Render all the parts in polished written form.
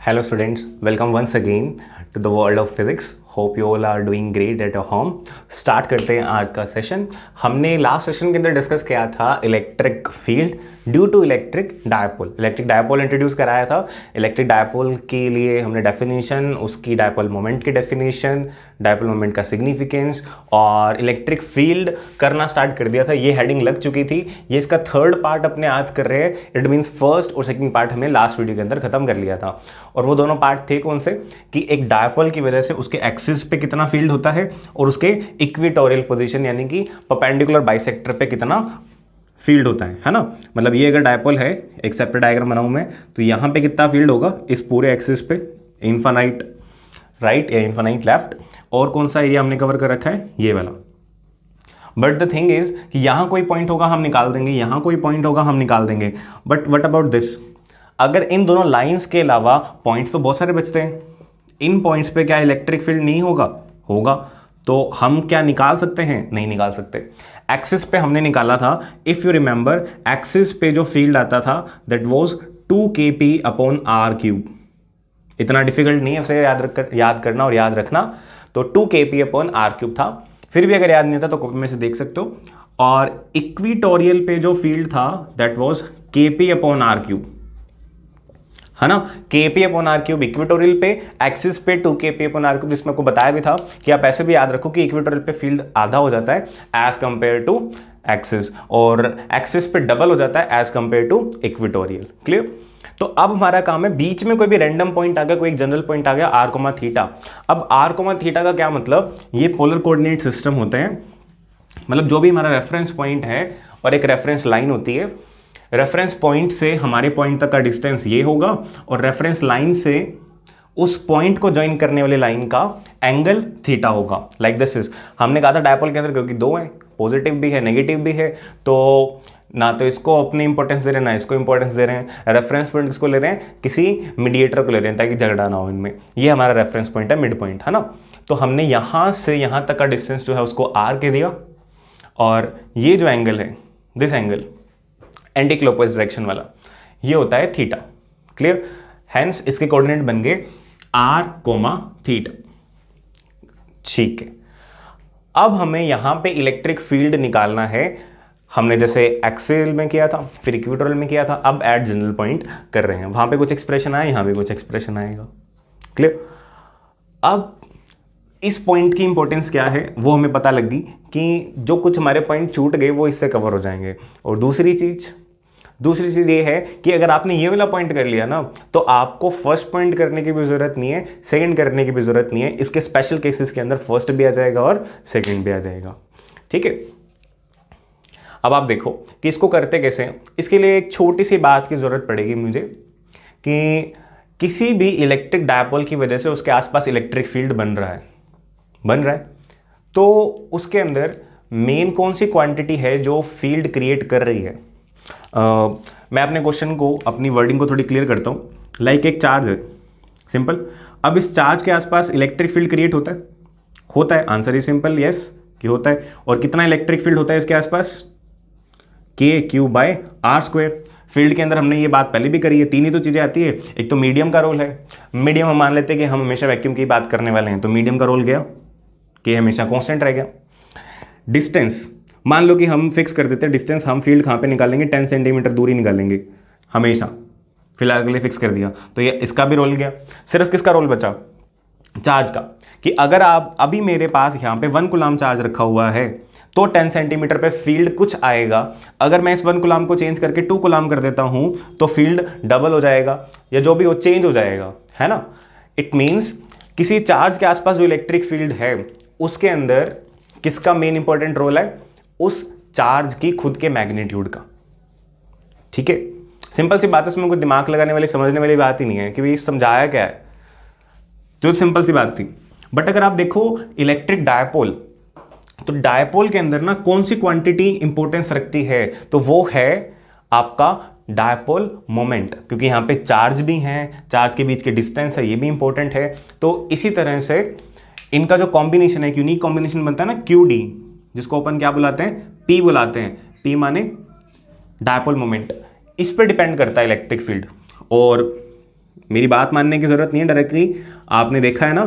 Hello students, welcome once again to the world of physics. Hope you all are doing great at your home. Start करते हैं आज का session. हमने last session के अंदर discuss किया था electric field due to electric dipole. Electric dipole introduce कराया था. इलेक्ट्रिक डायपोल के लिए हमने डेफिनेशन, उसकी डायपोल मोमेंट की डेफिनेशन, डायपोल मोमेंट का सिग्निफिकेंस और इलेक्ट्रिक फील्ड करना स्टार्ट कर दिया था. ये हेडिंग लग चुकी थी. ये इसका थर्ड पार्ट अपने आज कर रहे हैं. इट मीन्स फर्स्ट और सेकंड पार्ट हमने लास्ट वीडियो के अंदर खत्म कर लिया था. और वो दोनों पार्ट थे कौन से कि एक डायपोल की वजह से उसके एक्सिस पे कितना फील्ड होता है और उसके इक्वेटोरियल पोजीशन यानी कि परपेंडिकुलर बाइसेक्टर पे कितना फील्ड होता है ना. मतलब ये अगर डायपोल है, एक सेपरेट डायग्राम बनाऊं मैं, तो यहां पे कितना फील्ड होगा इस पूरे एक्सिस पे, इनफाइनाइट राइट या इनफाइनाइट लेफ्ट. और कौन सा एरिया हमने कवर कर रखा है, ये वाला. बट द थिंग इज कि यहां कोई पॉइंट होगा हम निकाल देंगे, यहां कोई पॉइंट होगा हम निकाल देंगे. बट व्हाट अबाउट दिस, अगर इन दोनों लाइंस के अलावा पॉइंट्स तो बहुत सारे बचते हैं. इन पॉइंट्स पे क्या इलेक्ट्रिक फील्ड नहीं होगा? होगा. तो हम क्या निकाल सकते हैं? नहीं निकाल सकते. एक्सिस पे हमने निकाला था, इफ यू रिमेंबर, एक्सिस पे जो फील्ड आता था दैट वाज 2kp/r³. इतना डिफिकल्ट नहीं है उसे याद करना और याद रखना. तो 2kp/r³ था. फिर भी अगर याद नहीं था तो कॉपी में से देख सकते हो. और इक्वेटोरियल पे जो फील्ड था दैट वाज kp/r³, है ना. kp/r³ इक्वेटोरियल पे, एक्सिस पे 2kp/r³, जिसमें आपको बताया भी था कि आप ऐसे भी याद रखो कि इक्वेटोरियल पे फील्ड आधा हो जाता है एज कंपेयर टू एक्सिस, और एक्सिस पे डबल हो जाता है as compare to equatorial. Clear. तो अब हमारा काम है, बीच में कोई भी रैंडम पॉइंट आ गया, कोई एक जनरल पॉइंट आ गया r, अब r, का क्या मतलब, ये पोलर कोऑर्डिनेट सिस्टम होते हैं. मतलब जो भी हमारा रेफरेंस पॉइंट है और एक रेफरेंस लाइन होती है, रेफरेंस पॉइंट से हमारे पॉइंट तक का डिस्टेंस ये होगा और रेफरेंस लाइन से उस पॉइंट को ज्वाइन करने वाले लाइन का एंगल थीटा होगा. लाइक दिस इज, हमने कहा था डायपोल के अंदर क्योंकि दो हैं, पॉजिटिव भी है नेगेटिव भी है, तो ना तो इसको अपनी इंपॉर्टेंस दे रहे हैं ना इसको इंपॉर्टेंस दे रहे हैं. रेफरेंस पॉइंट किसको ले रहे हैं? किसी मीडिएटर को ले रहे हैं ताकि झगड़ा ना हो इनमें. ये हमारा रेफरेंस पॉइंट है, मिड पॉइंट, है ना. तो हमने यहाँ से यहाँ तक का डिस्टेंस जो है उसको आर के दिया, और ये जो एंगल है, this angle anti clockwise direction वाला, ये होता है थीटा. क्लियर. हेंस इसके कोऑर्डिनेट बन गए r, थीटा. ठीक है. अब हमें यहां पे इलेक्ट्रिक फील्ड निकालना है. हमने जैसे एक्सियल में किया था, फिर इक्वेटोरियल में किया था, अब एट जनरल पॉइंट कर रहे हैं. वहां पे कुछ एक्सप्रेशन आया, यहां पे कुछ एक्सप्रेशन आएगा. क्लियर. अब इस पॉइंट की इंपॉर्टेंस क्या है वो हमें पता लगी कि जो कुछ हमारे पॉइंट छूट गए वो इससे कवर हो जाएंगे. और दूसरी चीज ये है कि अगर आपने ये वाला पॉइंट कर लिया ना, तो आपको फर्स्ट पॉइंट करने की भी जरूरत नहीं है, सेकंड करने की भी जरूरत नहीं है. इसके स्पेशल केसेस के अंदर फर्स्ट भी आ जाएगा और सेकंड भी आ जाएगा. ठीक है. अब आप देखो कि इसको करते कैसे हैं. इसके लिए एक छोटी सी बात की जरूरत पड़ेगी मुझे, कि किसी भी इलेक्ट्रिक डायपोल की वजह से उसके आसपास इलेक्ट्रिक फील्ड बन रहा है, तो उसके अंदर मेन कौन सी क्वांटिटी है जो फील्ड क्रिएट कर रही है. मैं अपने क्वेश्चन को, अपनी वर्डिंग को थोड़ी क्लियर करता हूँ. लाइक एक चार्ज है, सिंपल. अब इस चार्ज के आसपास इलेक्ट्रिक फील्ड क्रिएट होता है. आंसर इज सिंपल, यस कि होता है. और कितना इलेक्ट्रिक फील्ड होता है इसके आसपास? k/r². फील्ड के अंदर हमने ये बात पहले भी करी है. तीन ही तो चीज़ें आती है. एक तो मीडियम का रोल है. मीडियम हम मान लेते हैं कि हम हमेशा वैक्यूम की बात करने वाले हैं, तो मीडियम का रोल गया, k हमेशा कांस्टेंट रह गया. डिस्टेंस मान लो कि हम फिक्स कर देते हैं, डिस्टेंस हम फील्ड कहाँ पे निकालेंगे, 10 सेंटीमीटर दूरी निकालेंगे हमेशा, फिलहाल के लिए फिक्स कर दिया. तो ये इसका भी रोल गया. सिर्फ किसका रोल बचा? चार्ज का. कि अगर आप अभी मेरे पास यहाँ पे 1 कूलम चार्ज रखा हुआ है तो 10 सेंटीमीटर पे फील्ड कुछ आएगा. अगर मैं इस 1 कूलम को चेंज करके 2 कूलम कर देता हूँ तो फील्ड डबल हो जाएगा, या जो भी वो चेंज हो जाएगा, है ना. इट मीन्स किसी चार्ज के आसपास जो इलेक्ट्रिक फील्ड है उसके अंदर किसका मेन इंपॉर्टेंट रोल है? उस चार्ज की खुद के मैग्नीट्यूड का. ठीक है. सिंपल सी बात है, इसमें कोई दिमाग लगाने वाली, समझने वाली बात ही नहीं है कि भाई समझाया क्या है. तो सिंपल सी बात थी. बट अगर आप देखो इलेक्ट्रिक डायपोल, तो डायपोल के अंदर ना कौन सी क्वांटिटी इंपॉर्टेंस रखती है? तो वो है आपका डायपोल मोमेंट, क्योंकि यहां पे चार्ज भी है, चार्ज के बीच के डिस्टेंस है, ये भी इंपॉर्टेंट है. तो इसी तरह से इनका जो कॉम्बिनेशन है, एक यूनिक कॉम्बिनेशन बनता है ना, QD, जिसको अपन क्या बुलाते हैं? P बुलाते हैं. P माने डायपोल मोमेंट. इस पर डिपेंड करता है इलेक्ट्रिक फील्ड. और मेरी बात मानने की जरूरत नहीं है, डायरेक्टली आपने देखा है ना,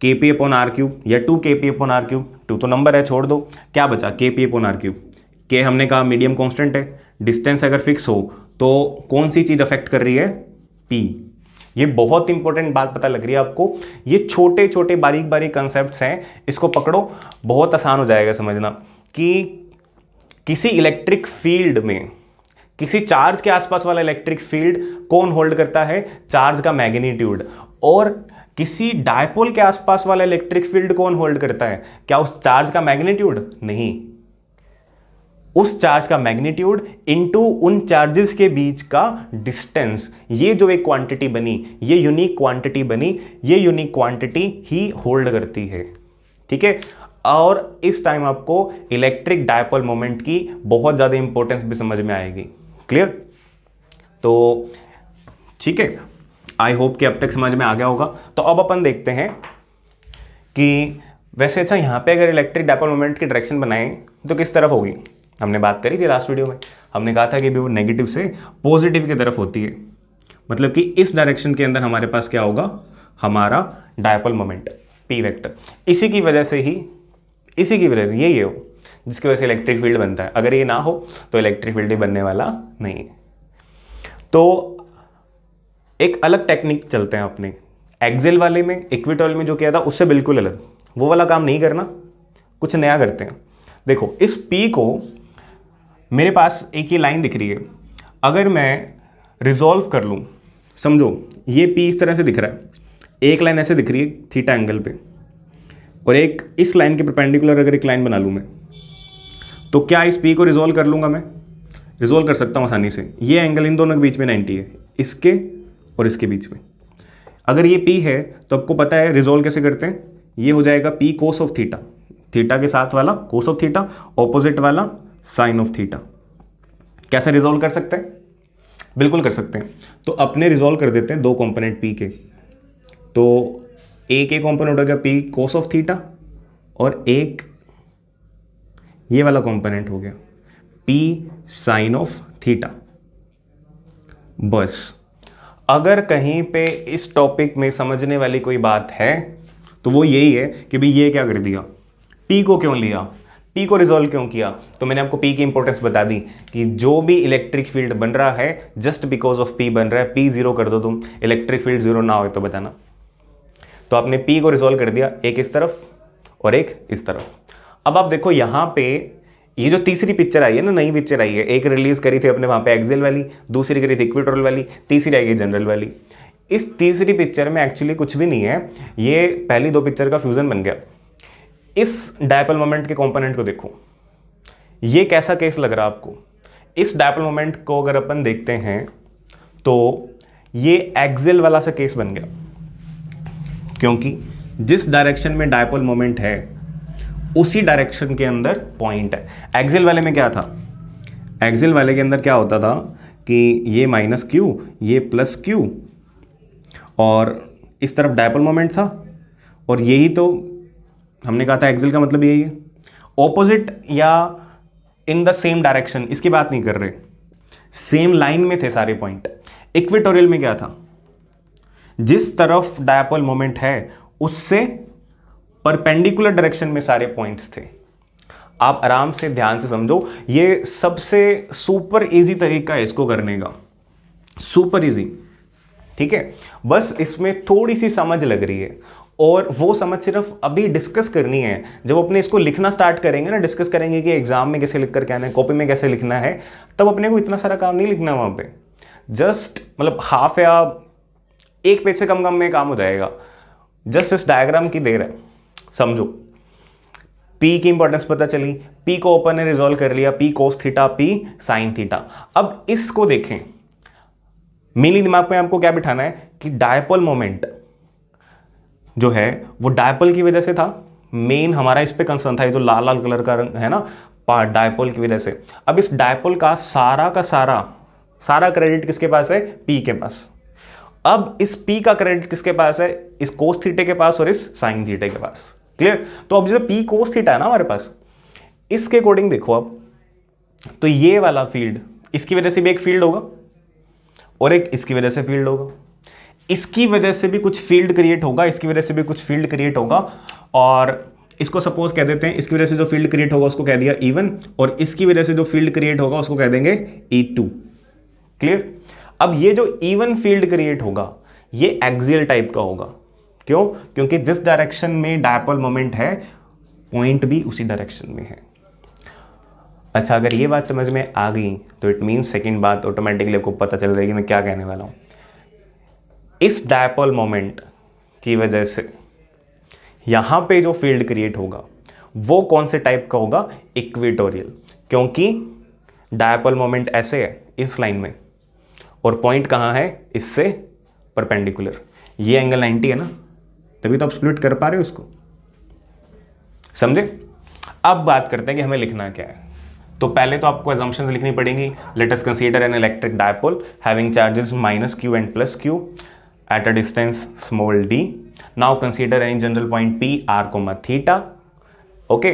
kp/r³ या 2kp/r³, 2 तो नंबर है, छोड़ दो, क्या बचा kp/r³। के हमने कहा मीडियम कांस्टेंट है, डिस्टेंस अगर फिक्स हो तो कौन सी चीज अफेक्ट कर रही है, p। ये बहुत इंपॉर्टेंट बात पता लग रही है आपको, ये छोटे छोटे बारीक बारीक कंसेप्ट्स हैं, इसको पकड़ो, बहुत आसान हो जाएगा समझना कि किसी इलेक्ट्रिक फील्ड में किसी चार्ज के आसपास वाला इलेक्ट्रिक फील्ड कौन होल्ड करता है, चार्ज का मैग्नीट्यूड। और किसी डायपोल के आसपास वाला इलेक्ट्रिक फील्ड कौन होल्ड करता है, क्या उस चार्ज का मैग्नीट्यूड, नहीं, उस चार्ज का मैग्नीट्यूड इनटू उन चार्जेस के बीच का डिस्टेंस। ये जो एक क्वांटिटी बनी, ये यूनिक क्वांटिटी बनी, ये यूनिक क्वांटिटी ही होल्ड करती है, ठीक है। और इस टाइम आपको इलेक्ट्रिक डायपोल मोमेंट की बहुत ज्यादा इंपॉर्टेंस भी समझ में आएगी। क्लियर? तो ठीक है, आई होप कि अब तक समझ में आ गया होगा। तो अब अपन देखते हैं कि वैसे अच्छा यहां पे अगर इलेक्ट्रिक डायपोल मोमेंट की डायरेक्शन बनाएं तो किस तरफ होगी। हमने बात करी थी लास्ट वीडियो में, हमने कहा था कि वो नेगेटिव से पॉजिटिव की तरफ होती है, मतलब कि इस डायरेक्शन के अंदर हमारे पास क्या होगा, हमारा डायपोल मोमेंट p वेक्टर। इसी की वजह से यही है वो जिसकी वजह से इलेक्ट्रिक फील्ड बनता है। अगर ये ना हो तो इलेक्ट्रिक फील्ड ही बनने वाला नहीं है। तो एक अलग टेक्निक चलते हैं अपने एक्सियल वाले में, इक्वेटोरियल में जो किया था उससे बिल्कुल अलग, वो वाला काम नहीं करना, कुछ नया करते हैं। देखो इस p को, मेरे पास एक ये लाइन दिख रही है, अगर मैं रिजॉल्व कर लूँ, समझो ये p इस तरह से दिख रहा है, एक लाइन ऐसे दिख रही है थीटा एंगल पे, और एक इस लाइन के परपेंडिकुलर अगर एक लाइन बना लूँ मैं, तो क्या इस p को रिजॉल्व कर लूँगा, मैं रिजॉल्व कर सकता हूँ आसानी से। ये एंगल इन दोनों के बीच में 90 है, इसके और इसके बीच में। अगर ये p है तो आपको पता है रिजॉल्व कैसे करते हैं, ये हो जाएगा p cos of theta, theta के साथ वाला cos ऑफ थीटा, ऑपोजिट वाला sin ऑफ थीटा। कैसे रिजॉल्व कर सकते हैं, बिल्कुल कर सकते हैं। तो अपने रिजॉल्व कर देते हैं दो कंपोनेंट p के, तो एक कंपोनेंट हो गया p cos ऑफ थीटा, और एक ये वाला कंपोनेंट हो गया p sin ऑफ थीटा। बस अगर कहीं पे इस टॉपिक में समझने वाली कोई बात है तो वो यही है कि भाई ये क्या कर दिया, p को क्यों लिया, p को रिजॉल्व क्यों किया। तो मैंने आपको p की इंपॉर्टेंस बता दी कि जो भी इलेक्ट्रिक फील्ड बन रहा है जस्ट बिकॉज ऑफ p बन रहा है, p जीरो कर दो तुम, इलेक्ट्रिक फील्ड जीरो ना हो तो बताना। तो आपने p को रिजॉल्व कर दिया, एक इस तरफ और एक इस तरफ। अब आप देखो यहां पे ये जो तीसरी पिक्चर आई है ना, नई पिक्चर आई है, एक रिलीज करी थी अपने वहां पे एक्सियल वाली, दूसरी करी थी इक्वेटोरियल वाली, तीसरी आई जनरल वाली। इस तीसरी पिक्चर में एक्चुअली कुछ भी नहीं है, ये पहली दो पिक्चर का फ्यूजन बन गया। इस डायपोल मोमेंट के कंपोनेंट को देखो, ये कैसा केस लग रहा है आपको। इस डायपोल मोमेंट को अगर अपन देखते हैं तो ये एक्सियल वाला सा केस बन गया, क्योंकि जिस डायरेक्शन में डायपोल मोमेंट है उसी डायरेक्शन के अंदर पॉइंट है। एक्सियल वाले में क्या था, एक्सियल वाले के अंदर क्या होता था कि ये माइनस क्यू, ये प्लस क्यू, और इस तरफ डायपोल मोमेंट था, और यही तो हमने कहा था एक्सियल का मतलब यही है, ऑपोजिट या इन द सेम डायरेक्शन, इसकी बात नहीं कर रहे, सेम लाइन में थे सारे पॉइंट। इक्वेटोरियल में क्या था, जिस तरफ डायपोल मोमेंट है उससे परपेंडिकुलर डायरेक्शन में सारे पॉइंट्स थे। आप आराम से ध्यान से समझो, ये सबसे सुपर इजी तरीका है इसको करने का, सुपर इजी, ठीक है। बस इसमें थोड़ी सी समझ लग रही है, और वो समझ सिर्फ अभी डिस्कस करनी है। जब अपने इसको लिखना स्टार्ट करेंगे ना, डिस्कस करेंगे कि एग्जाम में कैसे लिख कर के आना है, कॉपी में कैसे लिखना है, तब अपने को इतना सारा काम नहीं लिखना वहां पे, जस्ट मतलब हाफ या एक पेज से कम में काम हो जाएगा। जस्ट इस डायग्राम की देर है, समझो। P की इंपॉर्टेंस पता चली, P को ओपन ने रिजॉल्व कर लिया, P cos theta, P sin theta. अब इसको देखें, मेनली दिमाग में आपको क्या बिठाना है कि डायपोल मोमेंट जो है वो डायपोल की वजह से था, मेन हमारा इस पे कंसर्न था, ये जो लाल लाल कलर का रंग है ना, पार्ट डायपोल की वजह से। अब इस डायपोल का सारा क्रेडिट किसके पास है, P के पास। अब इस P का क्रेडिट किसके पास है, इस cos थीटे के पास और इस sin थीटे के पास। क्लियर? तो अब जो P cos थीटा है ना हमारे पास, इसके अकॉर्डिंग देखो अब, तो ये वाला फील्ड इसकी वजह से भी एक फील्ड होगा और एक इसकी वजह से फील्ड होगा। इसकी वजह से भी कुछ फील्ड क्रिएट होगा, इसकी वजह से भी कुछ फील्ड क्रिएट होगा, और इसको सपोज कह देते हैं, इसकी वजह से जो फील्ड क्रिएट होगा उसको कह दिया E1, और इसकी वजह से जो फील्ड क्रिएट होगा उसको कह देंगे E2। क्लियर? अब ये जो E1 फील्ड क्रिएट होगा ये एक्सियल टाइप का होगा। क्यों? क्योंकि जिस डायरेक्शन में डायपोल मोमेंट है पॉइंट भी उसी डायरेक्शन में है। अच्छा, अगर ये बात समझ में आ गई तो इट मीन्स सेकंड बात ऑटोमेटिकली आपको पता चल रही है कि मैं क्या कहने वाला हूं। इस डायपोल मोमेंट की वजह से यहां पे जो फील्ड क्रिएट होगा वो कौन से टाइप का होगा? इक्वेटोरियल, क्योंकि डायपोल मोमेंट ऐसे है इस लाइन में और पॉइंट कहां है? इससे परपेंडिकुलर। ये एंगल 90 है ना, तभी तो आप स्प्लिट कर पा रहे हो इसको। समझे? अब बात करते हैं कि हमें लिखना क्या है। तो पहले तो आपको assumptions लिखनी पड़ेंगी। Late us consider an electric dipole having charges -q and +q at a distance small d. Now consider any general point P, r, theta. Okay.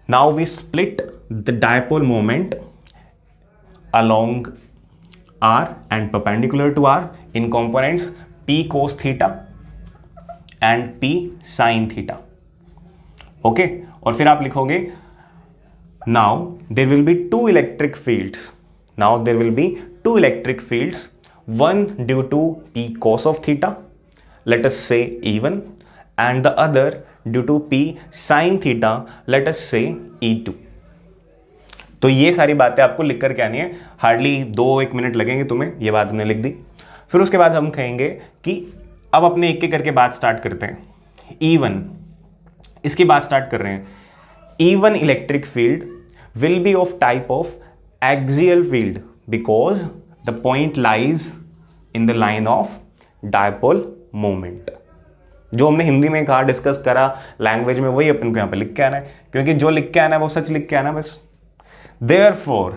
Now we split the dipole moment along r and perpendicular to r in components P cos theta and P sin theta. Okay. और फिर आप लिखोगे now there will be two electric fields. Now there will be two electric fields, one due to P cos of theta, let us say E1, and the other due to P sin theta, let us say E2. तो ये सारी बातें आपको लिख कर के आनी है, हार्डली 2-1 मिनट लगेंगे तुम्हें, ये बात हमने लिख दी। फिर उसके बाद हम कहेंगे कि अब अपने एक एक करके बात स्टार्ट करते हैं। E1, इसकी बात स्टार्ट कर रहे हैं। E1 electric field will be of type of axial field because the point lies in the line of dipole moment. जो हमने हिंदी में कहा, डिस्कस करा, लैंग्वेज में, वही अपन को यहाँ पे लिख के आना है, क्योंकि जो लिख के आना है वो सच लिख के आना है बस। Therefore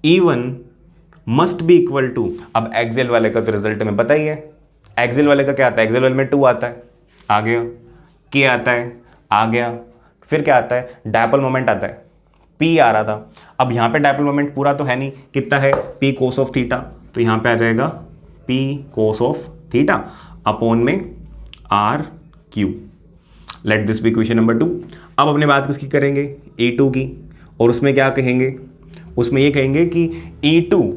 E1 must be equal to, अब एक्सियल वाले का तो रिजल्ट में पता ही है। एक्सियल वाले का क्या आता है? एक्सियल वाले में 2 आता है, आ गया। K आता है, आ गया। फिर क्या आता है? डायपोल मोमेंट आता है, P आ रहा था। अब यहाँ पे डायपोल मोमेंट पूरा तो है नहीं, कितना है? P cos ऑफ थीटा, तो यहाँ पे आ जाएगा P cos of theta upon में R Q। Let this be equation number 2। अब अपने बात किसकी करेंगे? E2 की, और उसमें क्या कहेंगे? उसमें ये कहेंगे कि E2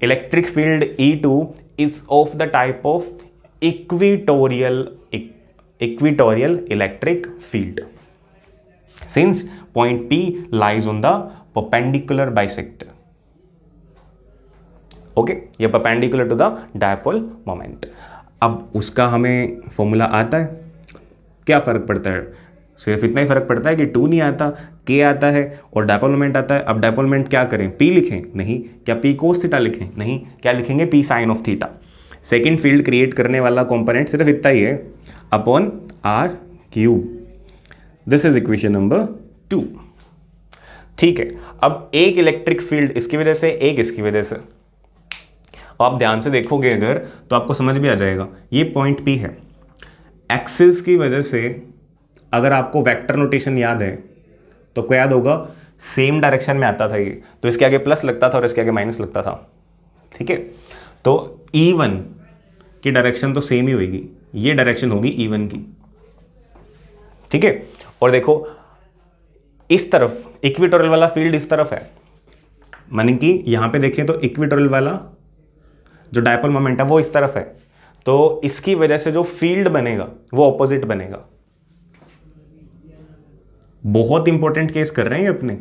electric field E2 is of the type of equatorial electric field since point P lies on the perpendicular bisector. Okay, ये perpendicular to the dipole moment. अब उसका हमें फॉर्मूला आता है, क्या फर्क पड़ता है? सिर्फ इतना ही फर्क पड़ता है कि 2 नहीं आता, K आता है और डायपोल मोमेंट आता है। अब डायपोल मोमेंट क्या करें? P लिखें? नहीं। क्या P cos थीटा लिखें? नहीं। क्या लिखेंगे? P sin of theta. Second field create करने वाला कॉम्पोनेंट सिर्फ इतना ही है, upon R cube. This is equation number 2। ठीक है। अब एक इलेक्ट्रिक फील्ड इसकी वजह से, एक इसकी वजह से। आप ध्यान से देखोगे अगर तो आपको समझ भी आ जाएगा। ये पॉइंट P है, एक्सिस की वजह से अगर आपको वेक्टर नोटेशन याद है तो आपको याद होगा सेम डायरेक्शन में आता था ये, तो इसके आगे प्लस लगता था और इसके आगे माइनस लगता था। ठीक है, तो E1 की डायरेक्शन तो सेम ही होगी, ये डायरेक्शन होगी E1 की। ठीक है, और देखो इस तरफ इक्वेटोरियल वाला फील्ड इस तरफ है, माने कि यहां पे देखें तो इक्वेटोरियल वाला जो डायपोल मोमेंट है वो इस तरफ है, तो इसकी वजह से जो फील्ड बनेगा वो ऑपोजिट बनेगा। बहुत इंपॉर्टेंट केस कर रहे हैं अपने,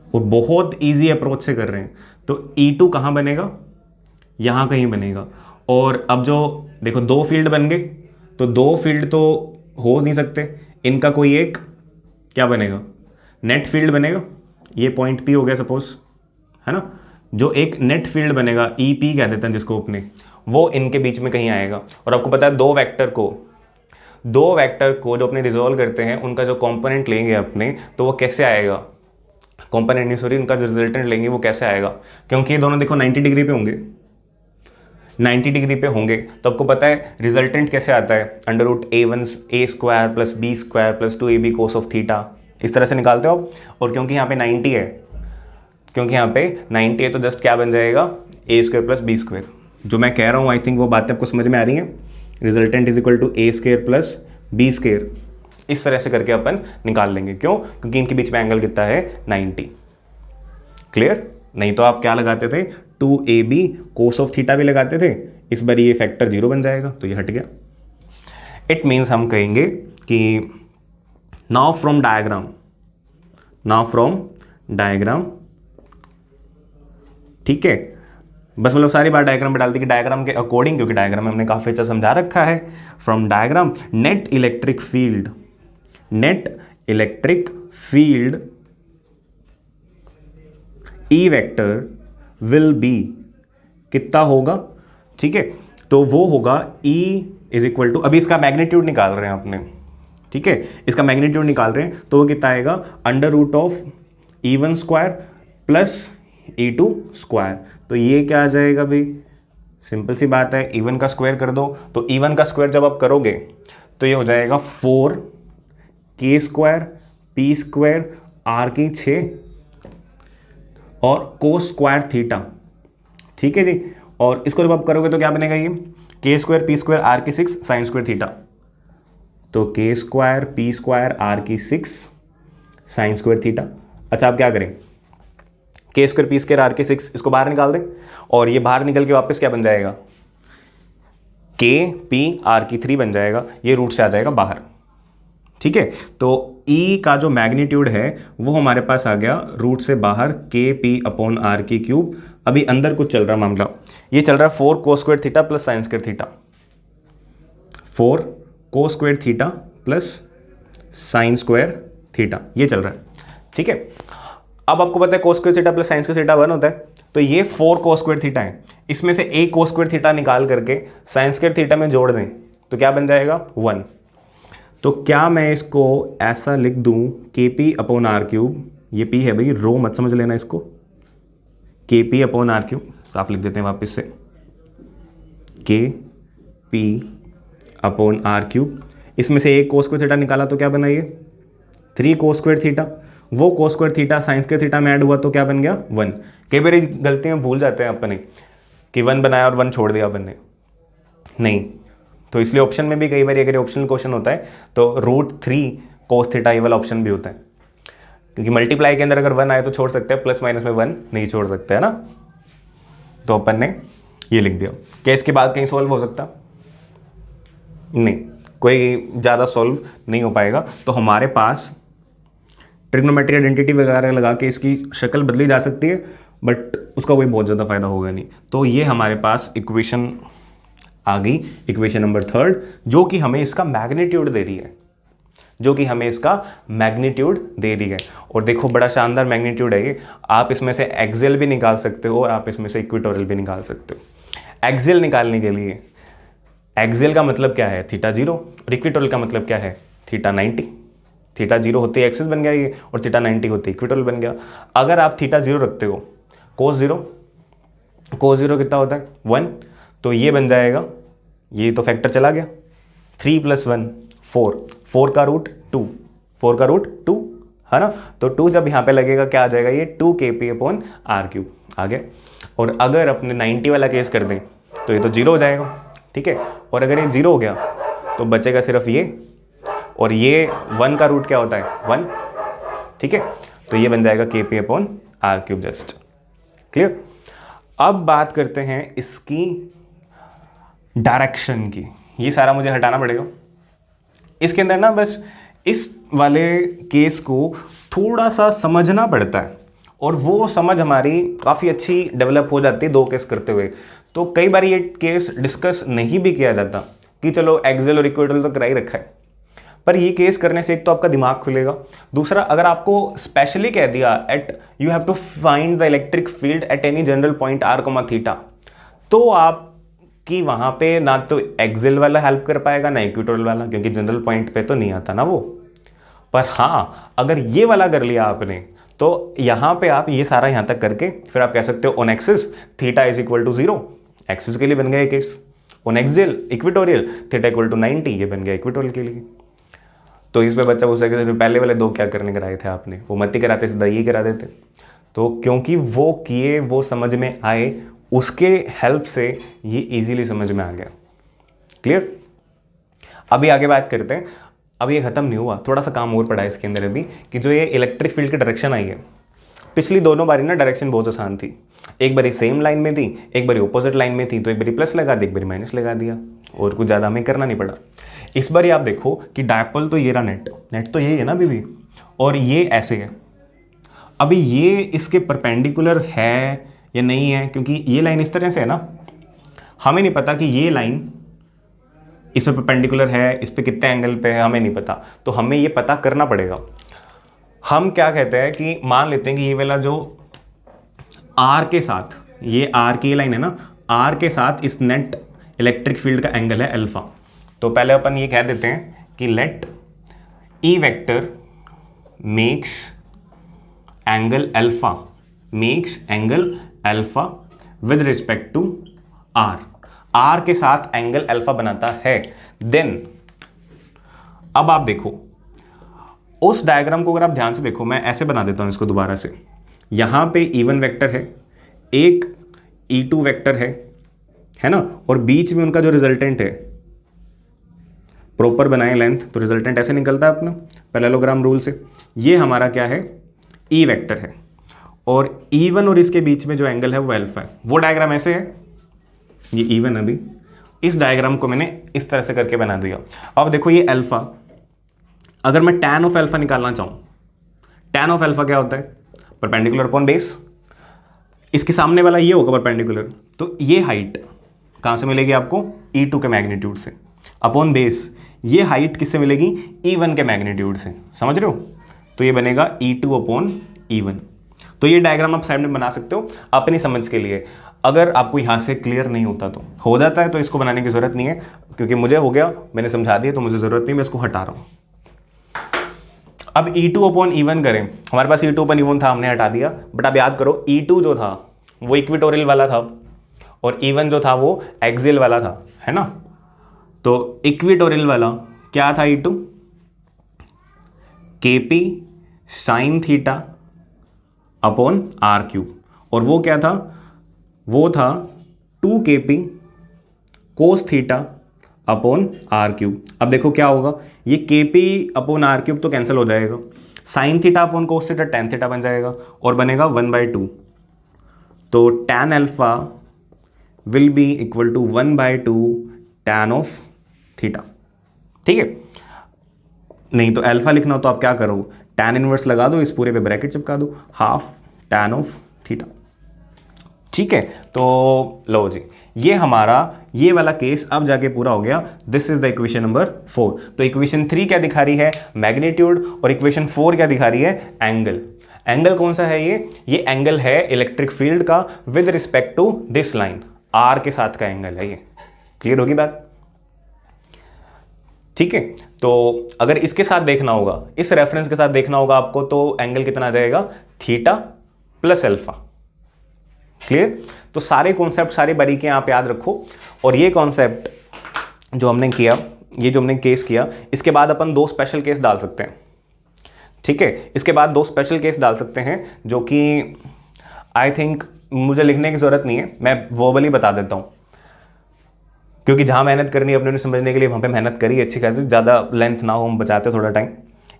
और बहुत इजी अप्रोच से कर रहे हैं। तो E2 कहां बनेगा? यहां कहीं बनेगा। और अब जो देखो 2 फील्ड बन गए, तो 2 फील्ड तो हो नहीं सकते, इनका कोई एक क्या बनेगा? नेट फील्ड बनेगा। ये पॉइंट P हो गया सपोज, है ना। जो एक नेट फील्ड बनेगा, EP कह देते हैं जिसको अपने, वो इनके बीच में कहीं आएगा। और आपको पता है दो वेक्टर को जो अपने रिजॉल्व करते हैं उनका जो कंपोनेंट लेंगे अपने, तो वो कैसे आएगा? कंपोनेंट नहीं सॉरी, उनका जो रिजल्टेंट लेंगे वो कैसे आएगा? क्योंकि ये दोनों देखो 90 डिग्री पे होंगे, 90 डिग्री पे होंगे, तो आपको पता है रिजल्टेंट कैसे आता है? √A1A² + B² + 2AB cos of theta, इस तरह से निकालते हो आप। और क्योंकि यहाँ पे 90 है, तो जस्ट क्या बन जाएगा? A² + B²। जो मैं कह रहा हूँ आई थिंक वो बातें आपको समझ में आ रही हैं। Resultant is equal to a square plus b square, इस तरह से करके अपन निकाल लेंगे। क्यों? क्योंकि इनके बीच में एंगल कितना है 90। क्लियर? नहीं तो आप क्या लगाते थे 2ab कोस ऑफ थीटा भी लगाते थे, इस बार ये फैक्टर 0 बन जाएगा तो ये हट गया। इट मीन्स हम कहेंगे कि नाउ फ्रॉम डायग्राम, ठीक है, बस मतलब सारी बात डायग्राम में डाल दी कि डायग्राम के अकॉर्डिंग, क्योंकि डायग्राम में हमने काफी अच्छा समझा रखा है। From diagram net electric field E vector will be कितना होगा, ठीक है, तो वो होगा E इज इक्वल टू, अभी इसका मैग्नीट्यूड निकाल रहे हैं अपने, ठीक है, इसका मैग्नीट्यूड निकाल रहे हैं तो वो कितना आएगा under root of E1 square plus E2 square. तो ये क्या आ जाएगा भाई, सिंपल सी बात है, E1 का स्क्वायर कर दो, तो E1 का स्क्वायर जब आप करोगे तो ये हो जाएगा 4k square p square r की 6 और कोस स्क्वायर थीटा, ठीक है जी। और इसको जब आप करोगे तो क्या बनेगा, ये k square p square r की 6 साइन स्क्वायर थीटा, तो k square p square r की 6 साइन स्क्वायर थीटा। अच्छा आप क्या करें, k square p square r की 6 इसको बाहर निकाल दें और ये बाहर निकल के वापस क्या बन जाएगा, k p r की 3 बन जाएगा, ये रूट से आ जाएगा बाहर, ठीक है। तो E का जो मैग्नीट्यूड है वो हमारे पास आ गया रूट से बाहर k p अपॉन r की क्यूब। अभी अंदर कुछ चल रहा मामला, ये चल रहा है 4 cos square theta plus sine square theta, 4 cos square theta plus sine square theta, ये चल रहा है, ठीक है। अब आपको पता है cos square theta plus sine square theta 1 होता है, तो ये 4 कोस स्क्वायर थीटा है, इसमें से एक कोस स्क्वायर थीटा निकाल करके साइन स्क्वायर थीटा में जोड़ दें तो क्या बन जाएगा 1। तो क्या मैं इसको ऐसा लिख दूं के पी अपॉन आर क्यूब, ये पी है भाई, रो मत समझ लेना इसको, के पी अपॉन आर क्यूब साफ लिख देते हैं वापस से, के पी अपॉन आर क्यूब, इसमें से एक कोस स्क्वायर थीटा निकाला तो क्या बना ये 3 कोस स्क्वायर थीटा, वो cos square theta sine square theta में ऐड हुआ तो क्या बन गया 1। कई बार गलती में भूल जाते हैं अपने कि 1 बनाया और 1 छोड़ दिया अपन ने, नहीं, तो इसलिए ऑप्शन में भी कई बार अगर ऑप्शनल क्वेश्चन होता है तो √3 कोस थीटा ये वाला ऑप्शन भी होता है, क्योंकि मल्टीप्लाई के अंदर अगर 1 आए तो छोड़ सकते हैं, प्लस माइनस में 1 नहीं छोड़ सकते है ना, तो अपन ने ये लिख दिया। क्या इसके बाद कहीं सॉल्व हो सकता, नहीं, कोई ज़्यादा सॉल्व नहीं हो पाएगा। तो हमारे पास ट्रिग्नोमेट्रिक आइडेंटिटी वगैरह लगा के इसकी शक्ल बदली जा सकती है, बट उसका कोई बहुत ज़्यादा फायदा होगा नहीं। तो ये हमारे पास इक्वेशन आ गई, इक्वेशन नंबर 3, जो कि हमें इसका मैग्नीट्यूड दे रही है, और देखो बड़ा शानदार मैग्नीट्यूड है ये। आप इसमें से एक्सियल भी निकाल सकते हो और आप इसमें से इक्वेटोरियल भी निकाल सकते हो। एक्सियल निकालने के लिए एक्सियल का मतलब क्या है थीटा 0 और इक्वेटोरियल का मतलब क्या है थीटा 90। थीटा 0 होते ही एक्सिस बन गया ये, और थीटा 90 होते ही इक्वेटोरियल बन गया। अगर आप थीटा 0 रखते हो, कोस 0 कितना होता है 1, तो ये बन जाएगा, ये तो फैक्टर चला गया, 3 + 1 4, 4 का रूट 2 है ना, तो 2 जब यहाँ पे लगेगा क्या आ जाएगा, ये 2kp अपॉन आर क्यूब आ गया। और अगर अपने 90 वाला केस कर दें तो ये तो 0 हो जाएगा, ठीक है, और अगर ये 0 हो गया तो बचेगा सिर्फ ये, और ये 1 का रूट क्या होता है 1, ठीक है, तो ये बन जाएगा kp upon r cube. Just clear. अब बात करते हैं इसकी डायरेक्शन की, ये सारा मुझे हटाना पड़ेगा इसके अंदर ना, बस इस वाले केस को थोड़ा सा समझना पड़ता है, और वो समझ हमारी काफ़ी अच्छी डेवलप हो जाती है 2 केस करते हुए। तो कई बार ये केस डिस्कस नहीं भी किया जाता कि चलो एक्सियल और इक्वेटोरियल तो करा ही रखा है, पर ये केस करने से एक तो आपका दिमाग खुलेगा, दूसरा अगर आपको स्पेशली कह दिया at you have to find the electric field at any general point r, थीटा, तो आप कि वहां पे ना तो एक्सियल वाला हेल्प कर पाएगा ना इक्वेटोरियल वाला, क्योंकि जनरल पॉइंट पे तो नहीं आता ना वो। पर हाँ, अगर ये वाला कर लिया आपने तो यहां पे आप ये सारा यहां तक करके फिर आप कह सकते हो on axis theta is equal to 0, axis के लिए बन गया ये case. On axial equatorial theta equal to 90, ये बन गया इक्वेटोरियल के लिए। तो इस पे बच्चा पूछ रहा है पहले वाले 2 क्या करने कराए थे आपने, वो मत ही कराते, सीधा ये करा देते। तो क्योंकि वो किए, वो समझ में आए, उसके हेल्प से ये इजीली समझ में आ गया। क्लियर? अभी आगे बात करते हैं। अब ये खत्म नहीं हुआ, थोड़ा सा काम और पड़ा है इसके अंदर अभी, कि जो ये इलेक्ट्रिक फील्ड की डायरेक्शन आई है, पिछली दोनों बारी ना डायरेक्शन बहुत आसान थी। एक बारी सेम लाइन में थी, एक बारी ऑपोजिट लाइन में थी, तो एक बारी प्लस लगा दिया, एक बारी माइनस लगा दिया, और कुछ ज़्यादा हमें करना नहीं पड़ा। इस बार आप देखो कि डायपोल तो ये रहा, नेट तो ये है ना अभी भी, और ये ऐसे है। अभी ये इसके परपेंडिकुलर है या नहीं है, क्योंकि ये लाइन इस तरह से है ना, हमें नहीं पता कि ये लाइन इस पर परपेंडिकुलर है, इस पर कितने एंगल पे है, हमें नहीं पता, तो हमें ये पता करना पड़ेगा। हम क्या कहते हैं कि मान लेते हैं कि ये वाला जो आर के साथ, ये आर की लाइन है ना, आर के साथ इस नेट इलेक्ट्रिक फील्ड का एंगल है अल्फा। तो पहले अपन ये कह देते हैं कि let E vector makes angle alpha, makes angle alpha with respect to r, r के साथ एंगल अल्फा बनाता है। देन अब आप देखो उस डायग्राम को, अगर आप ध्यान से देखो, मैं ऐसे बना देता हूं इसको दोबारा से। यहां पे E1 वेक्टर है, एक E2 वेक्टर है ना, और बीच में उनका जो रिजल्टेंट है, प्रॉपर बनाए लेंथ, तो रिजल्टेंट ऐसे निकलता है अपना पैरेललोग्राम रूल से। ये हमारा क्या है, E वेक्टर है, और E1 और इसके बीच में जो एंगल है वो अल्फा है। वो डायग्राम ऐसे है, ये E1 अभी, इस डायग्राम को मैंने इस तरह से करके बना दिया। अब देखो ये अल्फा, अगर मैं tan ऑफ अल्फा निकालना चाहूं, tan ऑफ अल्फा क्या होता है, परपेंडिकुलर अपॉन बेस। इसके सामने वाला ये होगा परपेंडिकुलर, तो ये हाइट कहां से मिलेगी आपको, E2 के मैग्नीट्यूड से, अपॉन बेस ये हाइट किससे मिलेगी, E1 के मैग्नीट्यूड से। समझ रहे हो? तो ये बनेगा E2 अपॉन E1। तो ये डायग्राम आप साइड में बना सकते हो अपनी समझ के लिए। अगर आपको यहाँ से क्लियर नहीं होता तो हो जाता है, तो इसको बनाने की जरूरत नहीं है, क्योंकि मुझे हो गया, मैंने समझा दिया, तो मुझे जरूरत नहीं, मैं इसको हटा रहा हूँ। अब E2 अपॉन E1 करें, हमारे पास E2 अपॉन E1 था, हमने हटा दिया, बट अब याद करो E2 जो था वो इक्वेटोरियल वाला था, और E1 जो था वो एक्सियल वाला था, है ना। तो इक्वेटोरियल वाला क्या था, E2 KP sine theta upon r cube, और वो क्या था, वो था 2KP cos theta upon r cube. अब देखो क्या होगा, ये KP अपॉन आर क्यूब तो कैंसिल हो जाएगा, sine theta upon cos theta tan theta बन जाएगा, और बनेगा 1/2। तो tan alpha will be equal to 1/2 tan of theta. ठीक है, नहीं तो अल्फा लिखना हो तो आप क्या करो, tan इनवर्स लगा दो, इस पूरे पे ब्रैकेट चिपका दो, हाफ tan ऑफ थीटा। ठीक है, तो लो जी, ये हमारा ये वाला केस अब जाके पूरा हो गया। This is the equation number 4। तो इक्वेशन 3 क्या दिखा रही है, मैग्नीट्यूड, और इक्वेशन 4 क्या दिखा रही है, एंगल। एंगल कौन सा है, ये एंगल है इलेक्ट्रिक फील्ड का with respect to this line, r के साथ का एंगल है ये। क्लियर होगी बात? ठीक है, तो अगर इसके साथ देखना होगा, इस रेफरेंस के साथ देखना होगा आपको, तो एंगल कितना आ जाएगा, थीटा प्लस अल्फा। क्लियर? तो सारे कॉन्सेप्ट, सारी बारीकियां आप याद रखो, और ये कॉन्सेप्ट जो हमने किया, ये जो हमने केस किया, इसके बाद अपन 2 स्पेशल केस डाल सकते हैं। ठीक है, इसके बाद 2 स्पेशल केस डाल सकते हैं, जो कि आई थिंक मुझे लिखने की जरूरत नहीं है, मैं वर्बली बता देता हूं, क्योंकि जहां मेहनत करनी है अपने समझने के लिए, वहां पे मेहनत करी अच्छी खासी, ज़्यादा लेंथ ना हो, हम बचाते थोड़ा टाइम।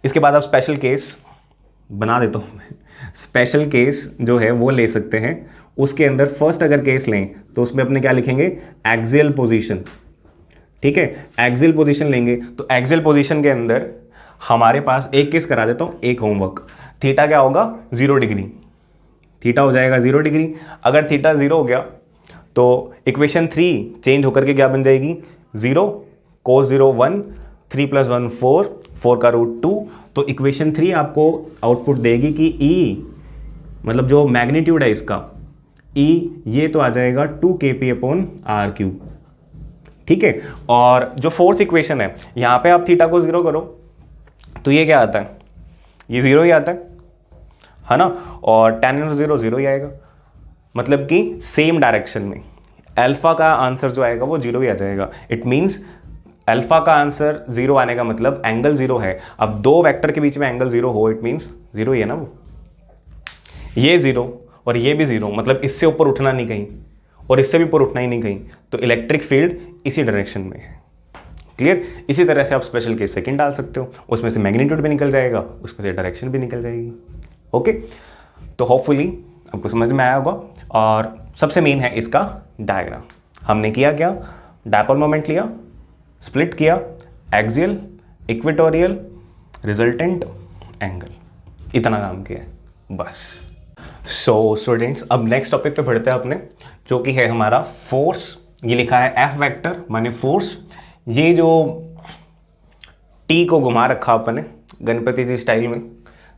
इसके बाद आप स्पेशल केस बना देता हूँ स्पेशल केस जो है वो ले सकते हैं। उसके अंदर फर्स्ट अगर केस लें तो उसमें अपने क्या लिखेंगे, एक्सियल पोजीशन। ठीक है, एक्सियल पोजीशन लेंगे, तो एक्सियल पोजीशन के अंदर हमारे पास एक केस करा देता हूँ, एक होमवर्क। थीटा क्या होगा, 0 डिग्री, थीटा हो जाएगा 0 डिग्री। अगर थीटा 0 हो गया तो इक्वेशन 3 चेंज होकर के क्या बन जाएगी, 0 cos 0 1, 3 + 1 4, 4 का रूट 2। तो इक्वेशन 3 आपको आउटपुट देगी कि E मतलब जो मैग्नीट्यूड है इसका, E ये तो आ जाएगा 2KP अपॉन आर क्यूब। ठीक है, और जो फोर्थ इक्वेशन है, यहाँ पे आप थीटा को 0 करो तो ये क्या आता है, ये 0 ही आता है ना, और tan इनवर्स 0 0 ही आएगा, मतलब कि सेम डायरेक्शन में अल्फा का आंसर जो आएगा वो 0 ही आ जाएगा। इट मीन्स अल्फा का आंसर 0 आने का मतलब एंगल 0 है। अब 2 वेक्टर के बीच में एंगल 0 हो, इट मीन्स 0 ही है ना वो, ये 0 और ये भी 0, मतलब इससे ऊपर उठना नहीं कहीं, और इससे भी ऊपर उठना ही नहीं कहीं, तो इलेक्ट्रिक फील्ड इसी डायरेक्शन में है। क्लियर? इसी तरह से आप स्पेशल केस सेकंड डाल सकते हो, उसमें से मैग्नीट्यूड भी निकल जाएगा, उसमें से डायरेक्शन भी निकल जाएगी। ओके, तो होपफुली आपको समझ में आया होगा। और सबसे मेन है इसका डायग्राम। हमने किया क्या, डायपोल मोमेंट लिया, स्प्लिट किया, एक्सियल, इक्वेटोरियल, रिजल्टेंट, एंगल, इतना काम किया है बस। सो स्टूडेंट्स, अब नेक्स्ट टॉपिक पे बढ़ते हैं अपने, जो कि है हमारा फोर्स। ये लिखा है एफ वेक्टर माने फोर्स। ये जो टी को घुमा रखा अपन ने गणपति जी स्टाइल में,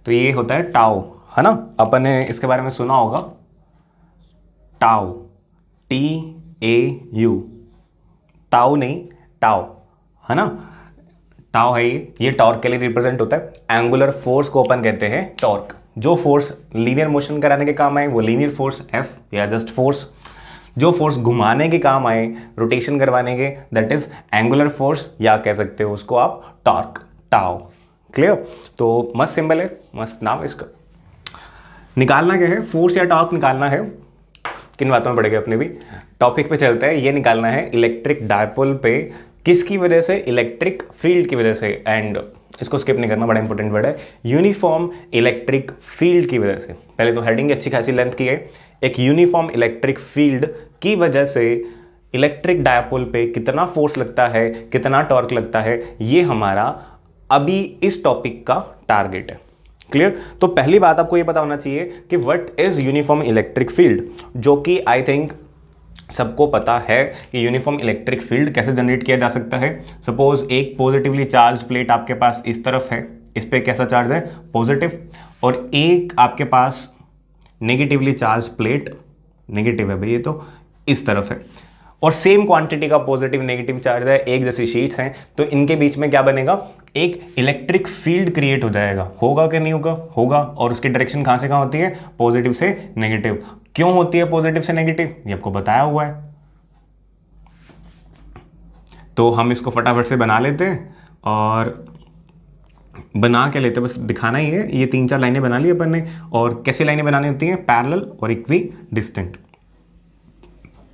तो ये होता है टाओ, है ना। अपन ने इसके बारे में सुना होगा, टाओ, TAU, टाओ नहीं टाओ, है ना। टाओ है ये टॉर्क के लिए रिप्रेजेंट होता है। एंगुलर फोर्स को अपन कहते हैं टॉर्क। जो फोर्स लीनियर मोशन कराने के काम आए वो लीनियर फोर्स F या जस्ट फोर्स। जो फोर्स घुमाने के काम आए, रोटेशन करवाने के, दैट इज एंगुलर फोर्स, या कह सकते हो उसको आप टॉर्क, टाओ। क्लियर? तो मस्त सिंबल है, मस्त नाम है इसका। निकालना क्या है, फोर्स या टॉर्क निकालना है। किन बातों में पड़ेगा अपने भी, टॉपिक पे चलते हैं। ये निकालना है इलेक्ट्रिक डायपोल पे किसकी वजह से, इलेक्ट्रिक फील्ड की वजह से। एंड इसको स्किप नहीं करना, बड़ा इंपॉर्टेंट वर्ड है, यूनिफॉर्म इलेक्ट्रिक फील्ड की वजह से। पहले तो हेडिंग अच्छी खासी लेंथ की है। एक यूनिफॉर्म इलेक्ट्रिक फील्ड की वजह से इलेक्ट्रिक डायपोल पे कितना फोर्स लगता है, कितना टॉर्क लगता है, ये हमारा अभी इस टॉपिक का टारगेट है। क्लियर? तो पहली बात आपको ये पता होना चाहिए कि what is uniform electric field, जो कि आई थिंक सबको पता है कि यूनिफॉर्म इलेक्ट्रिक फील्ड कैसे जनरेट किया जा सकता है। सपोज एक पॉजिटिवली चार्ज प्लेट आपके पास इस तरफ है, इस पे कैसा चार्ज है, पॉजिटिव, और एक आपके पास नेगेटिवली चार्ज प्लेट, नेगेटिव है भाई ये तो, इस तरफ है, और सेम क्वांटिटी का पॉजिटिव नेगेटिव चार्ज है, एक जैसी शीट्स हैं, तो इनके बीच में क्या बनेगा, एक इलेक्ट्रिक फील्ड क्रिएट हो जाएगा। होगा कि नहीं होगा? होगा। और उसकी डायरेक्शन कहां से कहां होती है, पॉजिटिव से नेगेटिव। क्यों होती है पॉजिटिव से नेगेटिव, ये आपको बताया हुआ है। तो हम इसको फटाफट से बना लेते हैं, और बना के लेते हैं, बस दिखाना ही है। ये 3-4 लाइनें बना ली अपन ने, और कैसी लाइनें बनानी होती हैं, पैरेलल और इक्वी डिस्टेंट।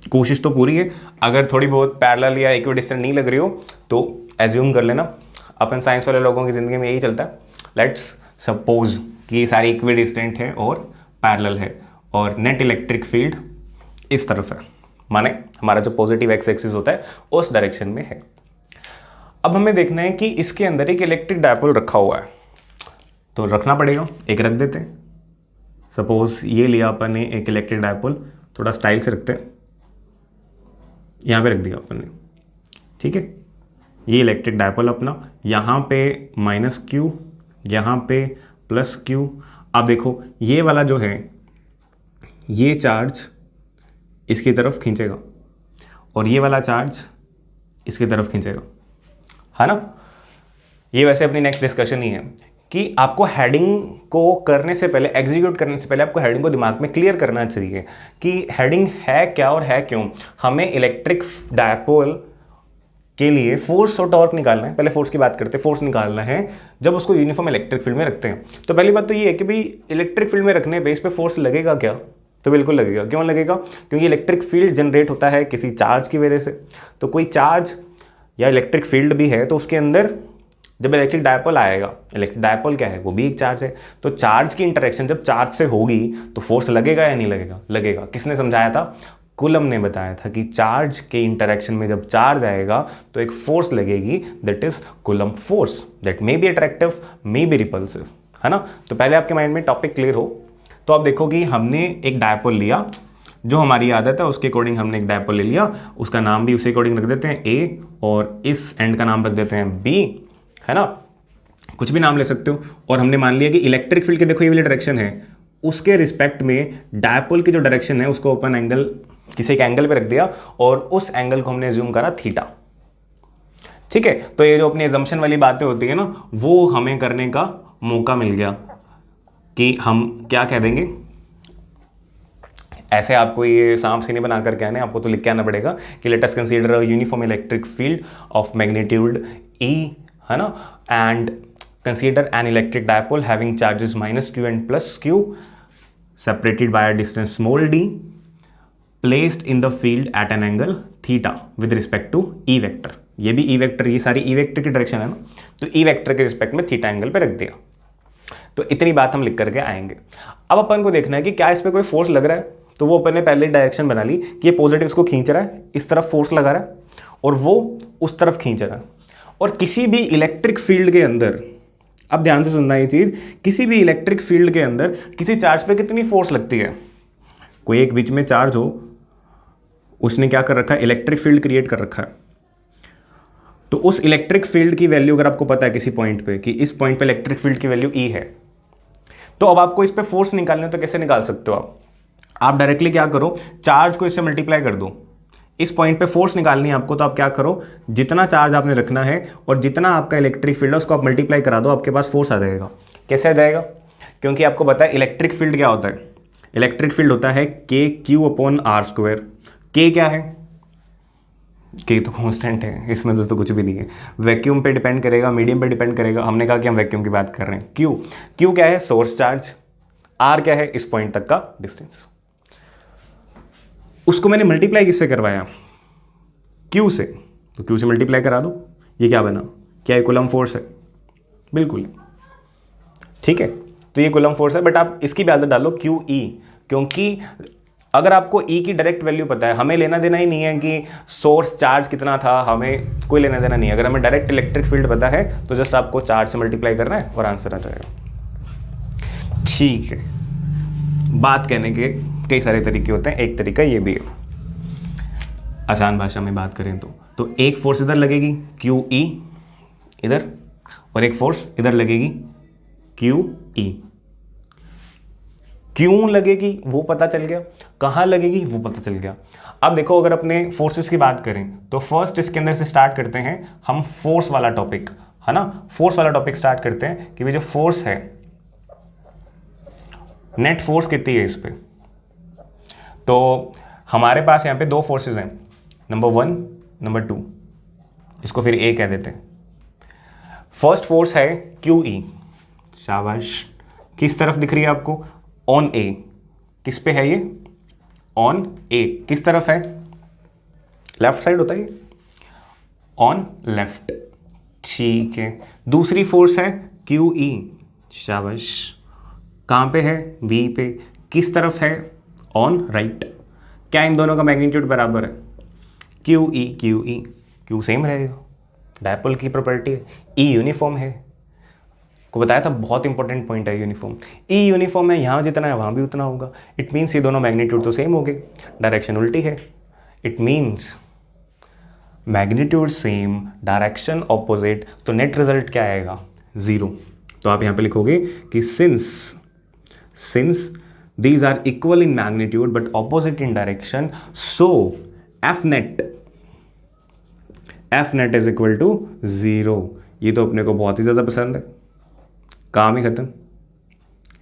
कोशिश तो पूरी है। अगर थोड़ी बहुत पैरेलल या इक्वी डिस्टेंट नहीं लग रही हो तो एज्यूम कर लेना, अपन साइंस वाले लोगों की ज़िंदगी में यही चलता है। लेट्स सपोज कि ये सारी इक्वी डिस्टेंट है और पैरेलल है, और नेट इलेक्ट्रिक फील्ड इस तरफ है, माने हमारा जो पॉजिटिव एक्स एक्सिस होता है उस डायरेक्शन में है। अब हमें देखना है कि इसके अंदर एक इलेक्ट्रिक डायपोल रखा हुआ है, तो रखना पड़ेगा, एक रख देते हैं। सपोज ये लिया अपन ने एक इलेक्ट्रिक डायपोल, थोड़ा स्टाइल से रखते हैं, यहाँ पे रख दिया अपन ने, ठीक है। ये इलेक्ट्रिक डायपोल अपना, यहाँ पे -Q, यहाँ पे +Q। अब देखो ये वाला जो है, ये चार्ज इसकी तरफ खींचेगा, और ये वाला चार्ज इसकी तरफ खींचेगा, है ना। ये वैसे अपनी नेक्स्ट डिस्कशन ही है कि आपको हेडिंग को करने से पहले, एग्जीक्यूट करने से पहले आपको हेडिंग को दिमाग में क्लियर करना चाहिए कि हेडिंग है क्या और है क्यों। हमें इलेक्ट्रिक डायपोल के लिए फोर्स और टॉर्क निकालना है। पहले फोर्स की बात करते हैं। फोर्स निकालना है जब उसको यूनिफॉर्म इलेक्ट्रिक फील्ड में रखते हैं। तो पहली बात तो ये है कि भाई इलेक्ट्रिक फील्ड में रखने पे इस पे फोर्स लगेगा क्या, तो बिल्कुल लगेगा। क्यों लगेगा? क्योंकि इलेक्ट्रिक फील्ड जनरेट होता है किसी चार्ज की वजह से। तो कोई चार्ज या इलेक्ट्रिक फील्ड भी है, तो उसके अंदर जब इलेक्ट्रिक डायपोल आएगा, इलेक्ट्रिक डायपोल क्या है, वो भी एक चार्ज है, तो चार्ज की इंटरेक्शन जब चार्ज से होगी तो फोर्स लगेगा या नहीं लगेगा? लगेगा। किसने समझाया था? कूलम ने बताया था कि चार्ज के इंटरेक्शन में जब चार्ज आएगा तो एक फोर्स लगेगी, that is coulomb force, that may be attractive, may be repulsive, है ना। तो पहले आपके माइंड में टॉपिक क्लियर हो तो आप देखो कि हमने एक डायपोल लिया, जो हमारी आदत है उसके अकॉर्डिंग हमने एक डायपोल ले लिया, उसका नाम भी उसी अकॉर्डिंग रख देते हैं A, और इस एंड का नाम रख देते हैं B, है ना। कुछ भी नाम ले सकते हो। और हमने मान लिया कि इलेक्ट्रिक फील्ड के देखो ये वाली डायरेक्शन है, उसके रिस्पेक्ट में डायपोल की जो डायरेक्शन है उसको ओपन एंगल किसी एक एंगल पे रख दिया, और उस एंगल को हमने एज्यूम करा थीटा, ठीक है। तो ये जो अपनी एजम्पशन वाली बातें होती है ना, वो हमें करने का मौका मिल गया कि हम क्या कह देंगे। ऐसे आपको ये सांप सीने बना कर कहना है, आपको तो लिख के आना पड़ेगा कि let us consider a uniform electric field of magnitude E, है ना, and consider an electric dipole having charges -Q and +Q separated by a distance small d, placed in the field at an angle theta with respect to E vector. ये भी ई vector, ये सारी E vector की direction है ना, तो E vector के respect में थीटा एंगल पे रख दिया। तो इतनी बात हम लिख करके आएंगे। अब अपन को देखना है कि क्या इस पर कोई फोर्स लग रहा है, तो वो अपन ने पहले डायरेक्शन बना ली कि ये पॉजिटिव इसको खींच रहा है, इस तरफ फोर्स लगा रहा है और वो उस तरफ खींच रहा है। और किसी भी इलेक्ट्रिक फील्ड के अंदर, अब ध्यान से सुनना ये चीज़, किसी भी इलेक्ट्रिक फील्ड के अंदर किसी चार्ज पे कितनी फोर्स लगती है। कोई एक बीच में चार्ज हो, उसने क्या कर रखा है, इलेक्ट्रिक फील्ड क्रिएट कर रखा है। तो उस इलेक्ट्रिक फील्ड की वैल्यू अगर आपको पता है किसी पॉइंट पे कि इस पॉइंट पे इलेक्ट्रिक फील्ड की वैल्यू ई है, तो अब आपको इस पे फोर्स निकालना है, तो कैसे निकाल सकते हो आप डायरेक्टली क्या करो, चार्ज को इससे मल्टीप्लाई कर दो। इस पॉइंट पे फोर्स निकालनी है आपको, तो आप क्या करो, जितना चार्ज आपने रखना है और जितना आपका इलेक्ट्रिक फील्ड है उसको आप मल्टीप्लाई करा दो, आपके पास फोर्स आ जाएगा। कैसे आ जाएगा, क्योंकि आपको पता है इलेक्ट्रिक फील्ड क्या होता है। इलेक्ट्रिक फील्ड होता है के क्यू अपॉन आर स्क्वायर। के क्या है, के तो कांस्टेंट है, इसमें तो कुछ भी नहीं है। वैक्यूम पे डिपेंड करेगा, मीडियम पे डिपेंड करेगा, हमने कहा कि हम वैक्यूम की बात कर रहे हैं। क्यू, क्यू क्या है, सोर्स चार्ज। आर क्या है, इस पॉइंट तक का डिस्टेंस। उसको मैंने मल्टीप्लाई किससे करवाया, क्यू से, तो क्यू से मल्टीप्लाई करा दो। ये क्या बना, क्या ये कूलम फोर्स है, बिल्कुल ठीक है, तो ये कूलम फोर्स है। बट आप इसकी भी आदत डालो क्यू ई, क्योंकि अगर आपको ई की डायरेक्ट वैल्यू पता है, हमें लेना देना ही नहीं है कि सोर्स चार्ज कितना था, हमें कोई लेना देना नहीं है। अगर हमें डायरेक्ट इलेक्ट्रिक फील्ड पता है तो जस्ट आपको चार्ज से मल्टीप्लाई करना है और आंसर आ जाएगा। ठीक है, बात कहने के कई सारे तरीके होते हैं, एक तरीका ये भी है। आसान भाषा में बात करें तो एक फोर्स इधर लगेगी क्यू ई इधर, और एक फोर्स इधर लगेगी क्यू ई। क्यों लगेगी वो पता चल गया, कहाँ लगेगी वो पता चल गया। अब देखो, अगर अपने फोर्सेस की बात करें तो फर्स्ट इसके अंदर से स्टार्ट करते हैं हम फोर्स वाला टॉपिक, है ना। फोर्स वाला टॉपिक स्टार्ट करते हैं कि भाई जो फोर्स है, नेट फोर्स कितनी है इस पे। तो हमारे पास यहाँ पे दो फोर्सेस हैं, नंबर 1, नंबर 2, इसको फिर ए कह देते हैं। फर्स्ट फोर्स है क्यू ई, शाबाश। किस तरफ दिख रही है आपको, ऑन ए। किस पे है ये, ऑन ए। किस तरफ है, लेफ्ट साइड होता है ये, ऑन लेफ्ट, ठीक है। दूसरी फोर्स है क्यू ई, शाबाश। कहाँ पे है, बी पे। किस तरफ है, ऑन राइट। क्या इन दोनों का मैग्नीट्यूड बराबर है, Q E Q E, Q same रहेगा, डायपोल की प्रॉपर्टी है। ई यूनिफॉर्म है, को बताया था, बहुत इंपॉर्टेंट पॉइंट है यूनिफॉर्म। ई यूनिफॉर्म है, यहाँ जितना है वहाँ भी उतना होगा। इट मीन्स ये दोनों मैग्नीट्यूड तो सेम हो गए, डायरेक्शन उल्टी है। It means magnitude same, direction opposite, तो नेट रिजल्ट क्या आएगा, 0। तो आप यहाँ पे लिखोगे कि since these are equal in magnitude but opposite in direction, so f net is equal to 0। ये तो अपने को बहुत ही ज़्यादा पसंद है, काम ही खत्म,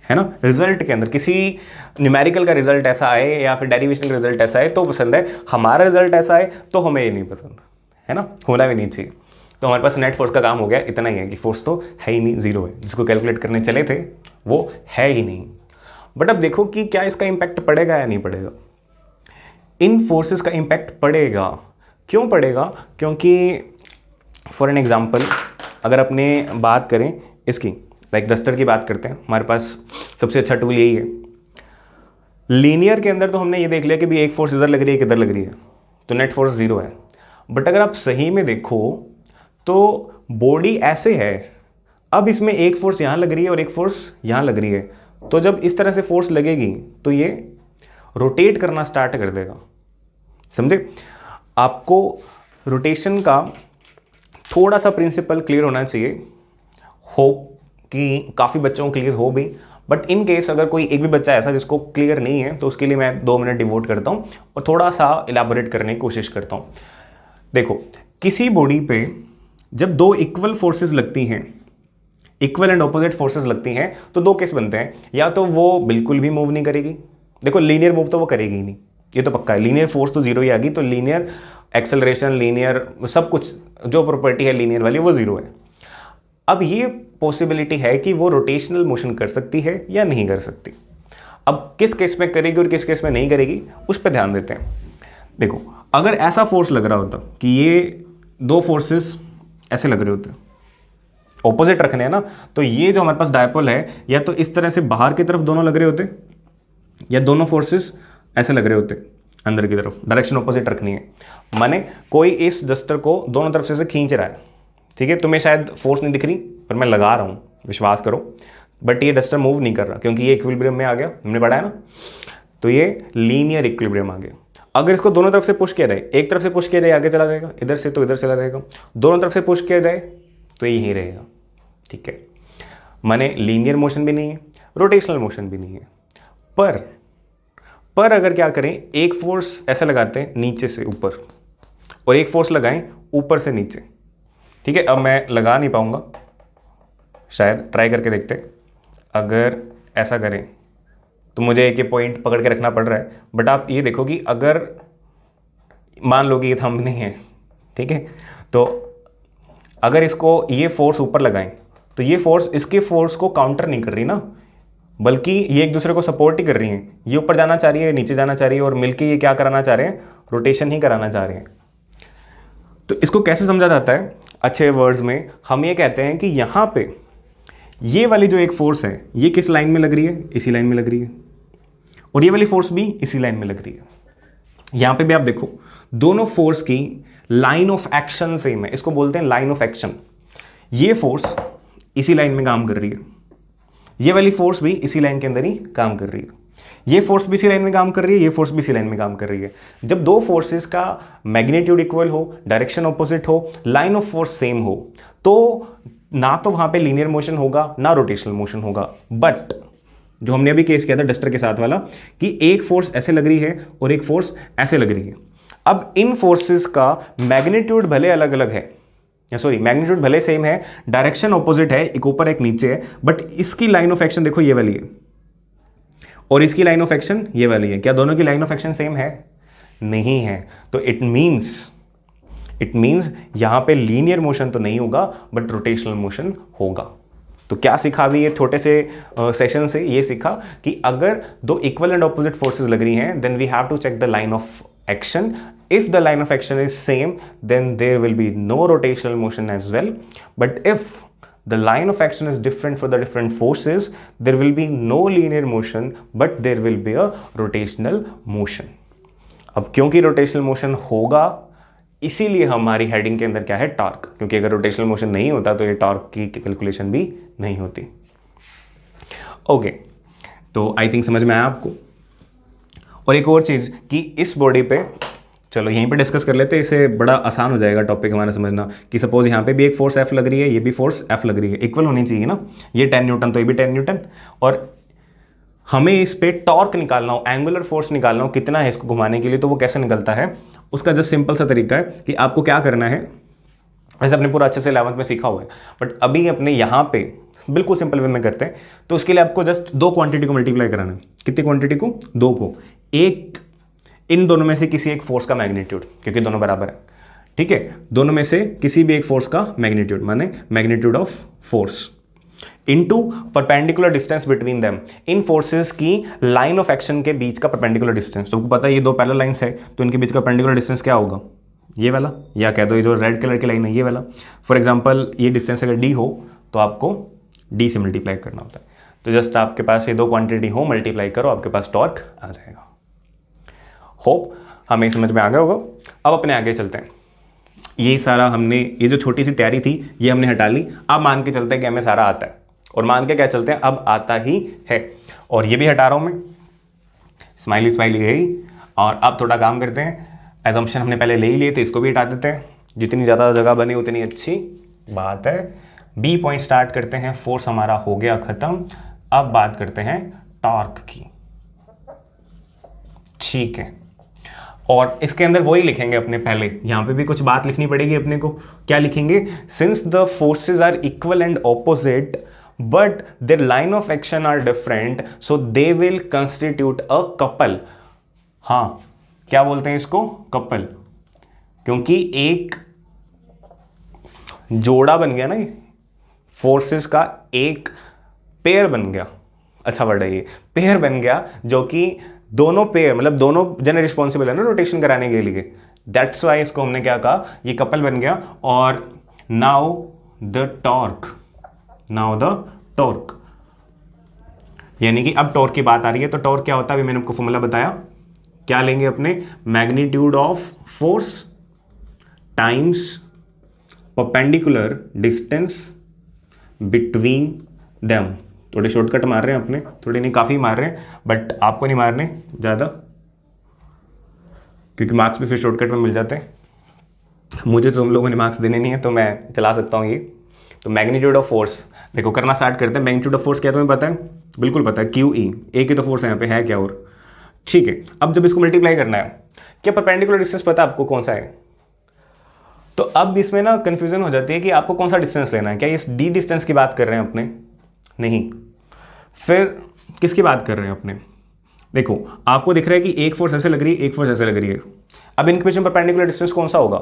है ना। रिजल्ट के अंदर किसी न्यूमेरिकल का रिजल्ट ऐसा आए या फिर डेरिवेशन का रिजल्ट ऐसा आए तो पसंद है, हमारा रिजल्ट ऐसा आए तो हमें ये नहीं पसंद, है ना, होना भी नहीं चाहिए। तो हमारे पास नेट फोर्स का काम हो गया, इतना ही है कि फोर्स तो है ही नहीं, 0 है। जिसको कैलकुलेट करने चले थे वो है ही नहीं। बट अब देखो कि क्या इसका इंपैक्ट पड़ेगा या नहीं पड़ेगा। इन फोर्सेस का इंपैक्ट पड़ेगा। क्यों पड़ेगा, क्योंकि फॉर एन एग्जांपल अगर अपने बात करें इसकी, लाइक डस्टर की बात करते हैं, हमारे पास सबसे अच्छा टूल यही है। लीनियर के अंदर तो हमने ये देख लिया कि भी एक फोर्स इधर लग रही है, किधर लग रही है, तो नेट फोर्स 0 है। बट अगर आप सही में देखो तो बॉडी ऐसे है, अब इसमें एक फोर्स यहाँ लग रही है और एक फोर्स यहाँ लग रही है, तो जब इस तरह से फोर्स लगेगी तो ये रोटेट करना स्टार्ट कर देगा, समझे। आपको रोटेशन का थोड़ा सा प्रिंसिपल क्लियर होना चाहिए, होप कि काफ़ी बच्चों को क्लियर हो भी। बट इन केस अगर कोई एक भी बच्चा ऐसा जिसको क्लियर नहीं है तो उसके लिए मैं 2 मिनट डिवोट करता हूँ और थोड़ा सा इलाबोरेट करने की कोशिश करता हूँ। देखो, किसी बॉडी पे जब 2 इक्वल फोर्सेस लगती हैं, इक्वल एंड ऑपोजिट फोर्सेस लगती हैं, तो 2 केस बनते हैं। या तो वो बिल्कुल भी मूव नहीं करेगी, देखो लीनियर मूव तो वो करेगी ही नहीं, ये तो पक्का है। लीनियर फोर्स तो 0 ही आ गई, तो लीनियर एक्सेलरेशन, लीनियर सब कुछ जो प्रॉपर्टी है लीनियर वाली वो 0 है। अब ये पॉसिबिलिटी है कि वो रोटेशनल मोशन कर सकती है या नहीं कर सकती। अब किस केस में करेगी और किस केस में नहीं करेगी उस पर ध्यान देते हैं। देखो, अगर ऐसा फोर्स लग रहा होता कि ये दो फोर्सेस ऐसे लग रहे होते, ऑपोजिट रखने हैं ना, तो ये जो हमारे पास डायपोल है या तो इस तरह से बाहर की तरफ दोनों लग रहे होते, या दोनों फोर्सेस ऐसे लग रहे होते अंदर की तरफ, डायरेक्शन ऑपोजिट रखनी है। माने कोई इस डस्टर को दोनों तरफ से खींच रहा है, ठीक है, तुम्हें शायद फोर्स नहीं दिख रही पर मैं लगा रहा हूँ, विश्वास करो, बट ये डस्टर मूव नहीं कर रहा क्योंकि ये इक्विलिब्रियम में आ गया, हमने पढ़ा है ना, तो ये लीनियर इक्विलिब्रियम आ गया। अगर इसको दोनों तरफ से पुश किया जाए, एक तरफ से पुश किया जाए आगे चला जाएगा, इधर से तो इधर चला जाएगा, दोनों तरफ से पुश किया जाए तो यही रहेगा, ठीक है। माने लीनियर मोशन भी नहीं है, रोटेशनल मोशन भी नहीं है। पर अगर क्या करें, एक फोर्स ऐसे लगाते हैं नीचे से ऊपर और एक फोर्स लगाएं ऊपर से नीचे, ठीक है। अब मैं लगा नहीं पाऊंगा, शायद ट्राई करके देखते हैं। अगर ऐसा करें तो मुझे एक ये पॉइंट पकड़ के रखना पड़ रहा है, बट आप ये देखो कि अगर मान लो कि ये थंब नहीं है, ठीक है, तो अगर इसको ये फोर्स ऊपर लगाएं तो ये फोर्स इसके फोर्स को काउंटर नहीं कर रही ना, बल्कि ये एक दूसरे को सपोर्ट ही कर रही हैं। ये ऊपर जाना चाह रही है, नीचे जाना चाह रही है, और मिलके ये क्या कराना चाह रहे हैं, रोटेशन ही कराना चाह रहे हैं। तो इसको कैसे समझा जाता है अच्छे वर्ड्स में, हम ये कहते हैं कि यहाँ पे ये वाली जो एक फोर्स है ये किस लाइन में लग रही है, इसी लाइन में लग रही है, और ये वाली फोर्स भी इसी लाइन में लग रही है। यहाँ पे भी आप देखो दोनों फोर्स की लाइन ऑफ एक्शन सेम है, इसको बोलते हैं लाइन ऑफ एक्शन। ये फोर्स इसी लाइन में काम कर रही है, ये वाली फोर्स भी इसी लाइन के अंदर ही काम कर रही है, ये फोर्स भी इसी लाइन में काम कर रही है, ये फोर्स भी इसी लाइन में काम कर रही है। जब दो फोर्सेस का मैग्नीट्यूड इक्वल हो, डायरेक्शन ऑपोजिट हो, लाइन ऑफ फोर्स सेम हो, तो ना तो वहां पे लीनियर मोशन होगा ना रोटेशनल मोशन होगा। बट जो हमने अभी केस किया था डस्टर के साथ वाला, कि एक फोर्स ऐसे लग रही है और एक फोर्स ऐसे लग रही है। अब इन फोर्सेस का मैग्नीट्यूड भले अलग अलग है, मैग्नीट्यूड भले सेम है, डायरेक्शन ऑपोजिट है, एक ऊपर एक नीचे है, बट इसकी लाइन ऑफ एक्शन देखो ये वाली है और इसकी लाइन ऑफ एक्शन ये वाली है। क्या दोनों की लाइन ऑफ एक्शन सेम है? नहीं है। तो इट मीन्स यहां पे लीनियर मोशन तो नहीं होगा बट रोटेशनल मोशन होगा। तो क्या सीखा अभी ये छोटे से सेशन से? ये सीखा कि अगर दो इक्वल एंड ऑपोजिट फोर्सेस लग रही हैं, then we have to check the line of action. If the line of action is same, then there will be no rotational motion as well. But if the line of action is different for the different forces, there will be no linear motion, but there will be a rotational motion. अब क्योंकि rotational motion होगा, इसीलिए हमारी heading के अंदर क्या है? Torque. क्योंकि अगर रोटेशनल मोशन नहीं होता तो ये टॉर्क की कैलकुलेशन भी नहीं होती. ओके, तो आई थिंक समझ में आया आपको. और एक और चीज़ कि इस बॉडी पे, चलो यहीं पे डिस्कस कर लेते हैं, इससे बड़ा आसान हो जाएगा टॉपिक हमारा समझना. कि सपोज यहाँ पे भी एक फोर्स F लग रही है, ये भी फोर्स F लग रही है, इक्वल होनी चाहिए ना. ये 10 न्यूटन तो ये भी 10 न्यूटन, और हमें इस पे टॉर्क निकालना हो, एंगुलर फोर्स निकालना हो कितना है इसको घुमाने के लिए, तो वो कैसे निकलता है? उसका जस्ट सिंपल सा तरीका है कि आपको क्या करना है. ऐसे अपने पूरा अच्छे से 11th में सीखा हुआ है, बट अभी अपने यहाँ पे बिल्कुल सिंपल वे में करते हैं. तो उसके लिए आपको जस्ट दो क्वांटिटी को मल्टीप्लाई कराना है. कितनी क्वांटिटी को? दो को. एक, इन दोनों में से किसी एक फोर्स का मैग्नीट्यूड, क्योंकि दोनों बराबर है, ठीक है. दोनों में से किसी भी एक फोर्स का मैग्नीट्यूड, माने magnitude of force, into perpendicular distance between them. In forces की लाइन ऑफ एक्शन के बीच का परपेंडिकुलर डिस्टेंस. तो आपको पता है ये दो पैरेलल लाइंस है, तो इनके बीच का परपेंडिकुलर डिस्टेंस क्या होगा? ये वाला, या कह दो ये जो रेड कलर की लाइन है ये वाला. फॉर एग्जाम्पल ये डिस्टेंस अगर डी हो तो आपको डी से मल्टीप्लाई करना होता है. तो जस्ट आपके पास ये दो क्वांटिटी हो, मल्टीप्लाई करो, आपके पास टॉर्क आ जाएगा. होप हमें समझ में आ गया होगा. अब अपने आगे चलते हैं. ये सारा हमने, ये जो छोटी सी तैयारी थी ये हमने हटा ली. अब मान के चलते हैं कि हमें सारा आता है, और मान के क्या चलते हैं, अब आता ही है. और ये भी हटा रहा हूं मैं, स्माइली स्माइली है ही. और अब थोड़ा काम करते हैं. एजम्पशन हमने पहले ले ही लिए थे, इसको भी हटा देते हैं. जितनी ज़्यादा जगह बनी उतनी अच्छी बात है. बी पॉइंट स्टार्ट करते हैं. फोर्स हमारा हो गया खत्म. अब बात करते हैं टॉर्क की, ठीक है. और इसके अंदर वही लिखेंगे अपने, पहले यहाँ पे भी कुछ बात लिखनी पड़ेगी अपने को. क्या लिखेंगे? Since the forces are equal and opposite but their line of action are different, so they will constitute a couple. हाँ, क्या बोलते हैं इसको? कपल. क्योंकि एक जोड़ा बन गया ना, फोर्सेस का एक पेयर बन गया, अच्छा वर्ड है ये, पेयर बन गया, जो कि दोनों पेयर मतलब दोनों जने रिस्पॉन्सिबल है ना रोटेशन कराने के लिए, दैट्स वाई इसको हमने क्या कहा, ये कपल बन गया। और नाउ द टॉर्क, यानी कि अब टॉर्क की बात आ रही है, तो टॉर्क क्या होता है, अभी मैंने आपको फॉर्मूला बताया, क्या लेंगे अपने, magnitude of force times perpendicular distance between them. थोड़े शॉर्टकट मार रहे हैं अपने, थोड़े नहीं काफ़ी मार रहे हैं, बट आपको नहीं मारने ज़्यादा, क्योंकि मार्क्स भी फिर शॉर्टकट में मिल जाते हैं। मुझे तो तुम लोगों ने मार्क्स देने नहीं है, तो मैं चला सकता हूँ ये। तो मैग्नीट्यूड ऑफ फोर्स, देखो करना स्टार्ट करते हैं। मैग्नीट्यूड ऑफ फोर्स क्या तुम्हें पता है, बिल्कुल पता है, क्यू ई, एक ही तो फोर्स है यहाँ पे, है क्या और, ठीक है। अब जब इसको मल्टीप्लाई करना है, क्या परपेंडिकुलर डिस्टेंस पता है आपको कौन सा है, तो अब इसमें ना कंफ्यूजन हो जाती है कि आपको कौन सा डिस्टेंस लेना है, क्या इस डी डिस्टेंस की बात कर रहे हैं अपने, नहीं, फिर किसकी बात कर रहे हैं अपने, देखो आपको दिख रहा है कि एक फोर्स ऐसे लग रही है, एक फोर्स ऐसे लग रही है, अब इनके बीच में परपेंडिकुलर डिस्टेंस कौन सा होगा।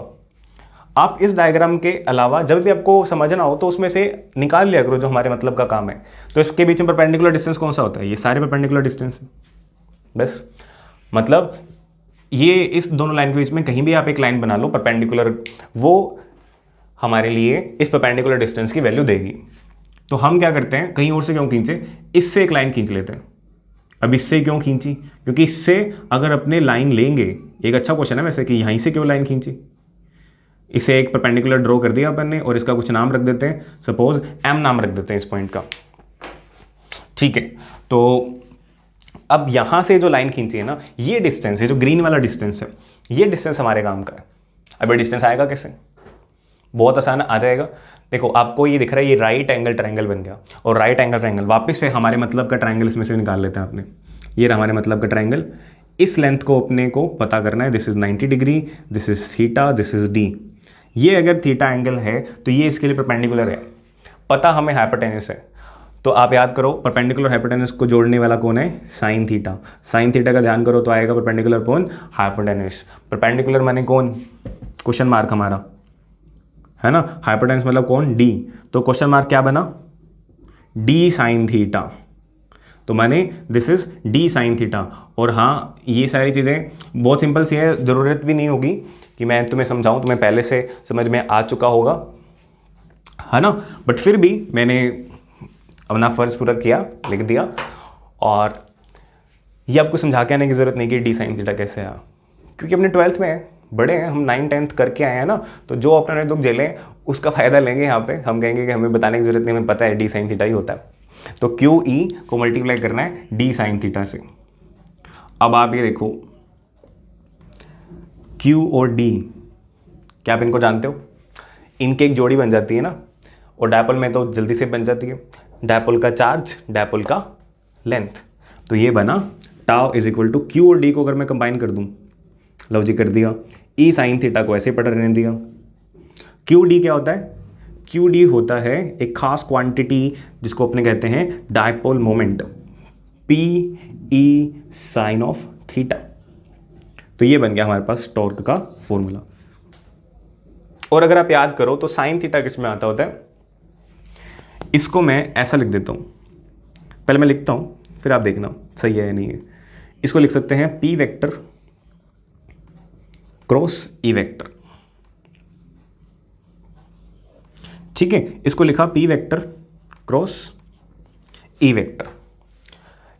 आप इस डायग्राम के अलावा जब भी आपको समझना हो तो उसमें से निकाल लिया करो जो हमारे मतलब का काम है। तो इसके बीच में परपेंडिकुलर डिस्टेंस कौन सा होता है, ये सारे परपेंडिकुलर डिस्टेंस है बस। मतलब ये इस दोनों लाइन के बीच में कहीं भी आप एक लाइन बना लो परपेंडिकुलर, वो हमारे लिए इस परपेंडिकुलर डिस्टेंस की वैल्यू देगी। तो हम क्या करते हैं, कहीं और से क्यों खींचे, इससे एक लाइन खींच लेते हैं। अब इससे क्यों खींची, क्योंकि इससे अगर अपने लाइन लेंगे, एक अच्छा क्वेश्चन है वैसे कि यहीं से क्यों लाइन खींची, इसे एक परपेंडिकुलर ड्रॉ कर दिया अपन ने और इसका कुछ नाम रख देते हैं, सपोज एम नाम रख देते हैं इस पॉइंट का, ठीक है। तो अब यहां से जो लाइन खींची है ना, ये डिस्टेंस है, जो ग्रीन वाला डिस्टेंस है, ये डिस्टेंस हमारे काम का है। अब ये डिस्टेंस आएगा कैसे, बहुत आसान आ जाएगा। देखो आपको ये दिख रहा है, ये राइट एंगल ट्रायंगल बन गया, और राइट एंगल ट्रायंगल वापस से हमारे मतलब का ट्रायंगल इसमें से निकाल लेते हैं आपने, ये हमारे मतलब का ट्रायंगल, इस लेंथ को अपने को पता करना है, this is 90 degree, this is theta, this is D. ये अगर थीटा एंगल है तो ये इसके लिए परपेंडिकुलर है, पता हमें हाइपोटेनस है, तो आप याद करो परपेंडिकुलर हाइपोटेनस को जोड़ने वाला कौन है, साइन थीटा। साइन थीटा का ध्यान करो तो आएगा परपेंडिकुलर कौन, हाइपोटेनस। परपेंडिकुलर माने कौन, क्वेश्चन मार्क हमारा है ना, हाइपोटेनस मतलब कौन, डी, तो क्वेश्चन मार्क क्या बना, डी साइन थीटा, तो माने this is D sine theta. और हाँ ये सारी चीज़ें बहुत सिंपल सी है, ज़रूरत भी नहीं होगी कि मैं तुम्हें समझाऊं, तुम्हें पहले से समझ में आ चुका होगा, है ना, बट फिर भी मैंने अपना फ़र्ज पूरा किया, लिख दिया, और ये आपको समझा के आने की ज़रूरत नहीं कि डी साइन थीटा कैसे आया, क्योंकि अपने 12th में बड़े हैं हम, 9th-10th करके आए हैं ना, तो जो अपने दुख झेलें उसका फ़ायदा लेंगे यहाँ पे। हम कहेंगे कि हमें बताने की ज़रूरत नहीं, हमें पता है डी साइन थीटा ही होता है। तो क्यू ई को मल्टीप्लाई करना है डी साइन थीटा से। अब आप ये देखो, क्यू और डी, क्या आप इनको जानते हो, इनके एक जोड़ी बन जाती है ना, और डायपोल में तो जल्दी से बन जाती है, डायपोल का चार्ज, डायपोल का लेंथ, तो ये बना tau is equal to q और डी को अगर मैं कंबाइन कर दूं, लो जी कर दिया, ई साइन थीटा को ऐसे पढ़ रहने दिया। क्यू डी क्या होता है, क्यू डी होता है एक खास क्वांटिटी जिसको अपने कहते हैं dipole moment, p E sine of theta. तो ये बन गया हमारे पास टॉर्क का फॉर्मूला। और अगर आप याद करो तो साइन थीटा किस में आता होता है, इसको मैं ऐसा लिख देता हूं, पहले मैं लिखता हूं फिर आप देखना सही है या नहीं है। इसको लिख सकते हैं P vector cross E vector, ठीक है, इसको लिखा P vector cross E vector.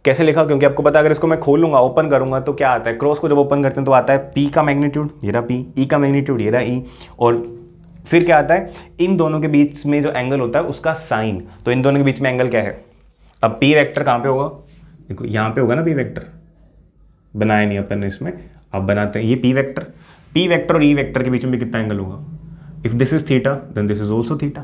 कैसे लिखा, क्योंकि आपको पता अगर इसको मैं खोलूंगा, ओपन करूंगा तो क्या आता है, क्रॉस को जब ओपन करते हैं तो आता है पी का मैग्नीट्यूड, ये रहा पी, ई का मैग्नीट्यूड ये रहा ई, और फिर क्या आता है, इन दोनों के बीच में जो एंगल होता है उसका साइन, तो इन दोनों के बीच में एंगल क्या है। अब पी वेक्टर कहाँ पे होगा, देखो यहाँ पे होगा ना, पी वेक्टर बनाया नहीं अपन ने इसमें, अब बनाते हैं ये पी वेक्टर और ई वेक्टर के बीच में भी कितना एंगल होगा, if this is theta then this is also theta.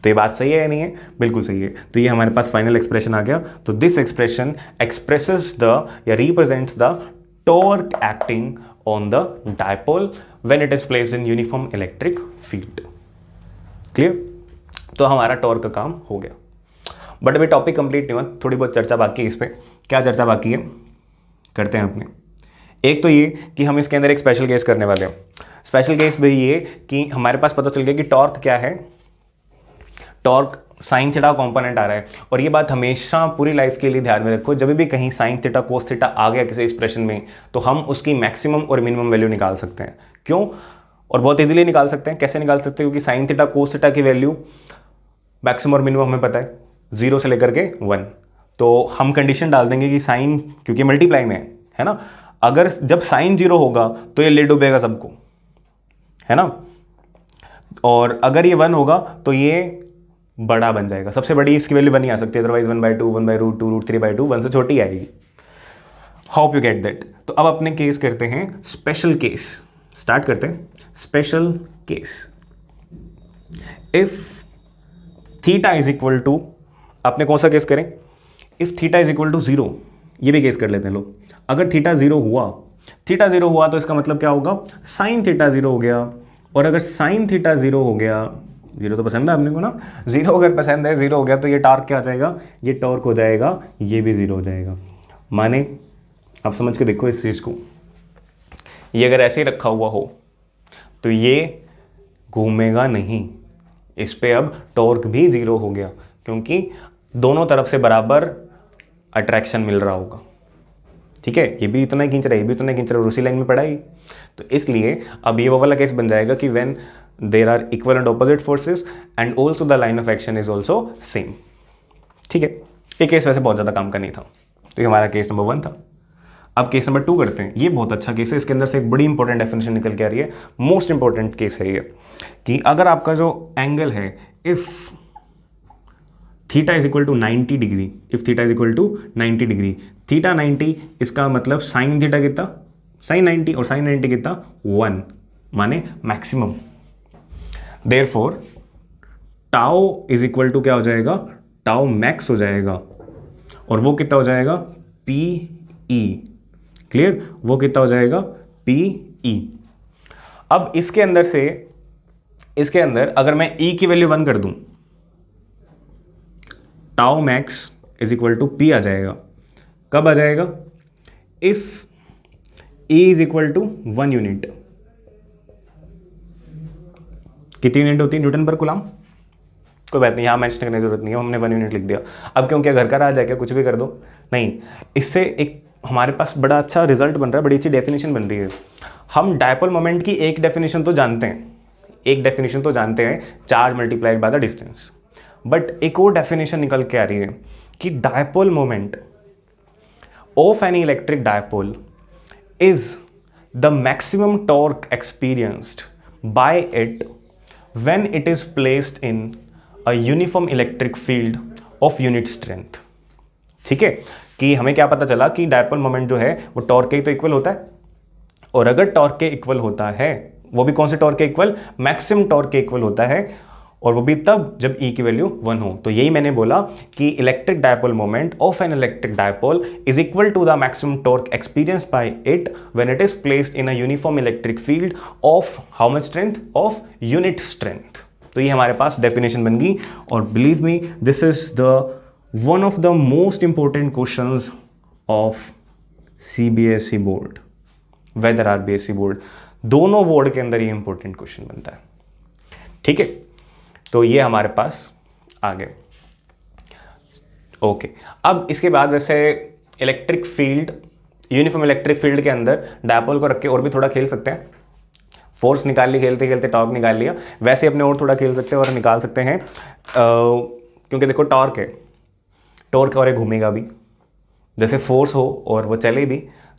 तो ये बात सही है या नहीं है, बिल्कुल सही है। तो ये हमारे पास फाइनल एक्सप्रेशन आ गया। तो दिस एक्सप्रेशन एक्सप्रेसेस द या represents the torque acting on the dipole when it is placed in uniform electric field. Clear, तो हमारा टॉर्क का काम हो गया, बट अभी टॉपिक कंप्लीट नहीं हुआ, थोड़ी बहुत चर्चा बाकी है इस पर। क्या चर्चा बाकी है, करते हैं अपने। एक तो ये कि हम इसके अंदर एक स्पेशल केस करने वाले हैं। स्पेशल केस भी ये कि हमारे पास पता चल गया कि टॉर्क क्या है, टॉर्क साइन थीटा कॉम्पोनेंट आ रहा है, और ये बात हमेशा पूरी लाइफ के लिए ध्यान में रखो, जब भी कहीं साइन थीटा कोस थीटा आ गया किसी एक्सप्रेशन में तो हम उसकी मैक्सिमम और मिनिमम वैल्यू निकाल सकते हैं। क्यों? और बहुत इजीली निकाल सकते हैं। कैसे निकाल सकते हैं? क्योंकि साइन थीटा कोस थीटा की वैल्यू मैक्सिमम और मिनिमम हमें पता है, 0 से लेकर के 1। तो हम कंडीशन डाल देंगे कि साइन, क्योंकि मल्टीप्लाई में है ना, अगर जब साइन 0 होगा तो ये ले डूबेगा सबको, है ना, और अगर ये 1 होगा तो ये बड़ा बन जाएगा, सबसे बड़ी इसकी वैल्यू 1 ही आ सकती है, अदरवाइज 1/2, 1/√2, √3/2, 1 से छोटी आएगी। Hope you get that. तो अब अपने केस करते हैं स्पेशल केस, स्टार्ट करते हैं special case. If theta is equal to, आपने कौन सा केस करें? If theta is equal to 0, ये भी केस कर लेते हैं लोग। अगर थीटा 0 हुआ तो इसका मतलब क्या होगा? साइन थीटा 0 हो गया, और अगर साइन थीटा 0 हो गया, 0 तो पसंद है आपने को ना, 0 अगर पसंद है, 0 हो गया तो ये टॉर्क क्या आ जाएगा? ये टॉर्क हो जाएगा, ये भी 0 हो जाएगा। माने आप समझ के देखो इस चीज़ को, ये अगर ऐसे ही रखा हुआ हो तो ये घूमेगा नहीं, इस पे अब टॉर्क भी 0 हो गया, क्योंकि दोनों तरफ से बराबर अट्रैक्शन मिल रहा होगा। ठीक है, ये भी इतना ही खींच रहा है, ये भी उतना ही खींच रहा है, और उसी लाइन में पड़ा ही। तो इसलिए अब ये वो वाला केस बन जाएगा कि when there are equal and opposite forces and also the line of action is also same. ठीक है, ये केस वैसे बहुत ज़्यादा काम का नहीं था, तो ये हमारा केस नंबर 1 था। अब केस नंबर 2 करते हैं। ये बहुत अच्छा केस है, इसके अंदर से एक बड़ी इंपॉर्टेंट डेफिनेशन निकल के आ रही है, मोस्ट इंपॉर्टेंट केस है ये, कि अगर आपका जो एंगल है, if theta is equal to 90 degree, if theta is equal to 90 degree, theta 90, इसका मतलब साइन थीटा कितना? साइन 90, और साइन 90 कितना? 1, माने maximum. Therefore tau is equal to क्या हो जाएगा? टाउ मैक्स हो जाएगा, और वो कितना हो जाएगा? P E. क्लियर? वो कितना हो जाएगा? P E. अब इसके अंदर अगर मैं ई की वैल्यू 1 कर दूं, tau max is equal to P आ जाएगा। कब आ जाएगा? If E is equal to 1 unit. कितनी यूनिट होती है न्यूटन पर कूलम? कोई बात नहीं, यहां मैच करने की जरूरत नहीं है, हमने 1 यूनिट लिख दिया। अब क्यों, क्या घर का राज है क्या, कुछ भी कर दो? नहीं, इससे एक हमारे पास बड़ा अच्छा रिजल्ट बन रहा है, बड़ी अच्छी डेफिनेशन बन रही है। हम डायपोल मोमेंट की एक डेफिनेशन तो जानते हैं, charge multiplied by the distance, but एक और डेफिनेशन निकल के आ रही है कि dipole moment of an electric dipole is the maximum torque experienced by it when it is placed in a uniform electric field of unit strength. ठीक है, कि हमें क्या पता चला कि डायपोल मोमेंट जो है वो टॉर्क के तो इक्वल होता है, और अगर टॉर्क के इक्वल होता है, वो भी कौन से टॉर्क के इक्वल? मैक्सिमम टॉर्क के इक्वल होता है, और वो भी तब जब ई की वैल्यू 1 हो। तो यही मैंने बोला कि electric dipole moment of an electric dipole is equal to the maximum torque experienced by it when it is placed in a uniform electric field of how much strength? Of unit strength. तो ये हमारे पास definition बन गई, और believe me this is the one of the most important questions of CBSE board, whether RBSE board, दोनों board के अंदर ये इंपॉर्टेंट क्वेश्चन बनता है। ठीक है, तो ये हमारे पास आ गए। ओके, अब इसके बाद वैसे electric field, uniform electric field के अंदर डायपोल को रख के और भी थोड़ा खेल सकते हैं। फोर्स निकाल ली, खेलते खेलते टॉर्क निकाल लिया, वैसे अपने और थोड़ा खेल सकते हैं और निकाल सकते हैं, क्योंकि देखो टॉर्क है, टॉर्क और घूमेगा भी, जैसे फोर्स हो और वो चले भी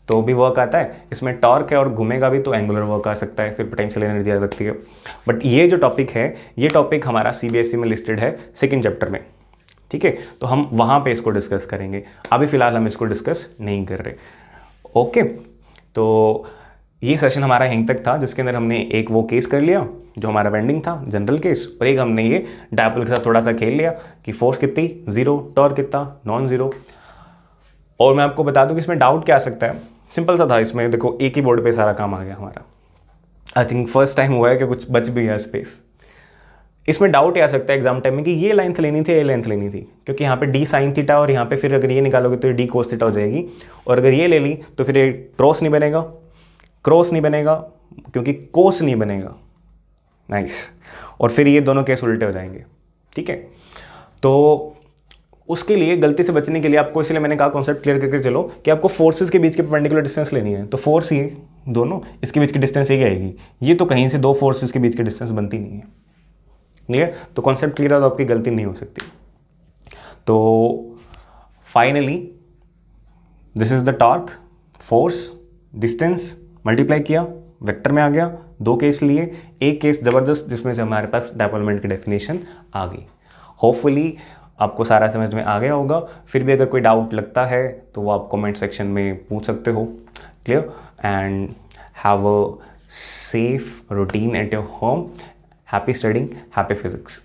तो भी वर्क आता है, इसमें टॉर्क है और घूमेगा भी तो एंगुलर वर्क आ सकता है, फिर पोटेंशियल एनर्जी आ सकती है। बट ये जो टॉपिक है, ये टॉपिक हमारा CBSE में लिस्टेड है 2nd चैप्टर में। ठीक है, तो हम वहाँ पे इसको डिस्कस करेंगे, अभी फिलहाल हम इसको डिस्कस नहीं कर रहे। ओके, तो ये सेशन हमारा यहीं तक था, जिसके अंदर हमने एक वो केस कर लिया जो हमारा वेंडिंग था, जनरल केस, और एक हमने ये डायपोल के साथ थोड़ा सा खेल लिया कि फोर्स कितनी 0, टॉर्क कितना नॉन जीरो। और मैं आपको बता दूं कि इसमें डाउट क्या आ सकता है, सिंपल सा था। इसमें देखो एक ही बोर्ड पे सारा काम आ गया हमारा, आई थिंक फर्स्ट टाइम हुआ है कि कुछ बच भी गया स्पेस। इसमें डाउट ये आ सकता है एग्जाम टाइम में कि ये लेंथ लेनी थी, ये लेंथ लेनी थी, क्योंकि यहाँ पे डी साइन थीटा और यहाँ पे फिर अगर ये निकालोगे तो ये डी कोस थीटा हो जाएगी, और अगर ये ले ली तो फिर ये क्रॉस नहीं बनेगा क्योंकि कोस नहीं बनेगा। नाइस, और फिर ये दोनों केस उल्टे हो जाएंगे। ठीक है, तो उसके लिए गलती से बचने के लिए आपको, इसलिए मैंने कहा कॉन्सेप्ट क्लियर करके चलो कि आपको फोर्सेस के बीच के परपेंडिकुलर डिस्टेंस लेनी है। तो फोर्स ये दोनों, इसके बीच की डिस्टेंस ये आएगी। ये तो कहीं से दो फोर्सेस के बीच की डिस्टेंस बनती नहीं है। क्लियर? तो कॉन्सेप्ट क्लियर है तो आपकी गलती नहीं हो सकती। तो finally this is the torque, force, distance multiply किया, वेक्टर में आ गया। दो केस लिए, एक केस जबरदस्त जिसमें से हमारे पास डायपोल मोमेंट की डेफिनेशन आ गई। होपफुली आपको सारा समझ में आ गया होगा। फिर भी अगर कोई डाउट लगता है तो वो आप कमेंट सेक्शन में पूछ सकते हो। Clear? And have a safe routine at your home. Happy studying, happy physics.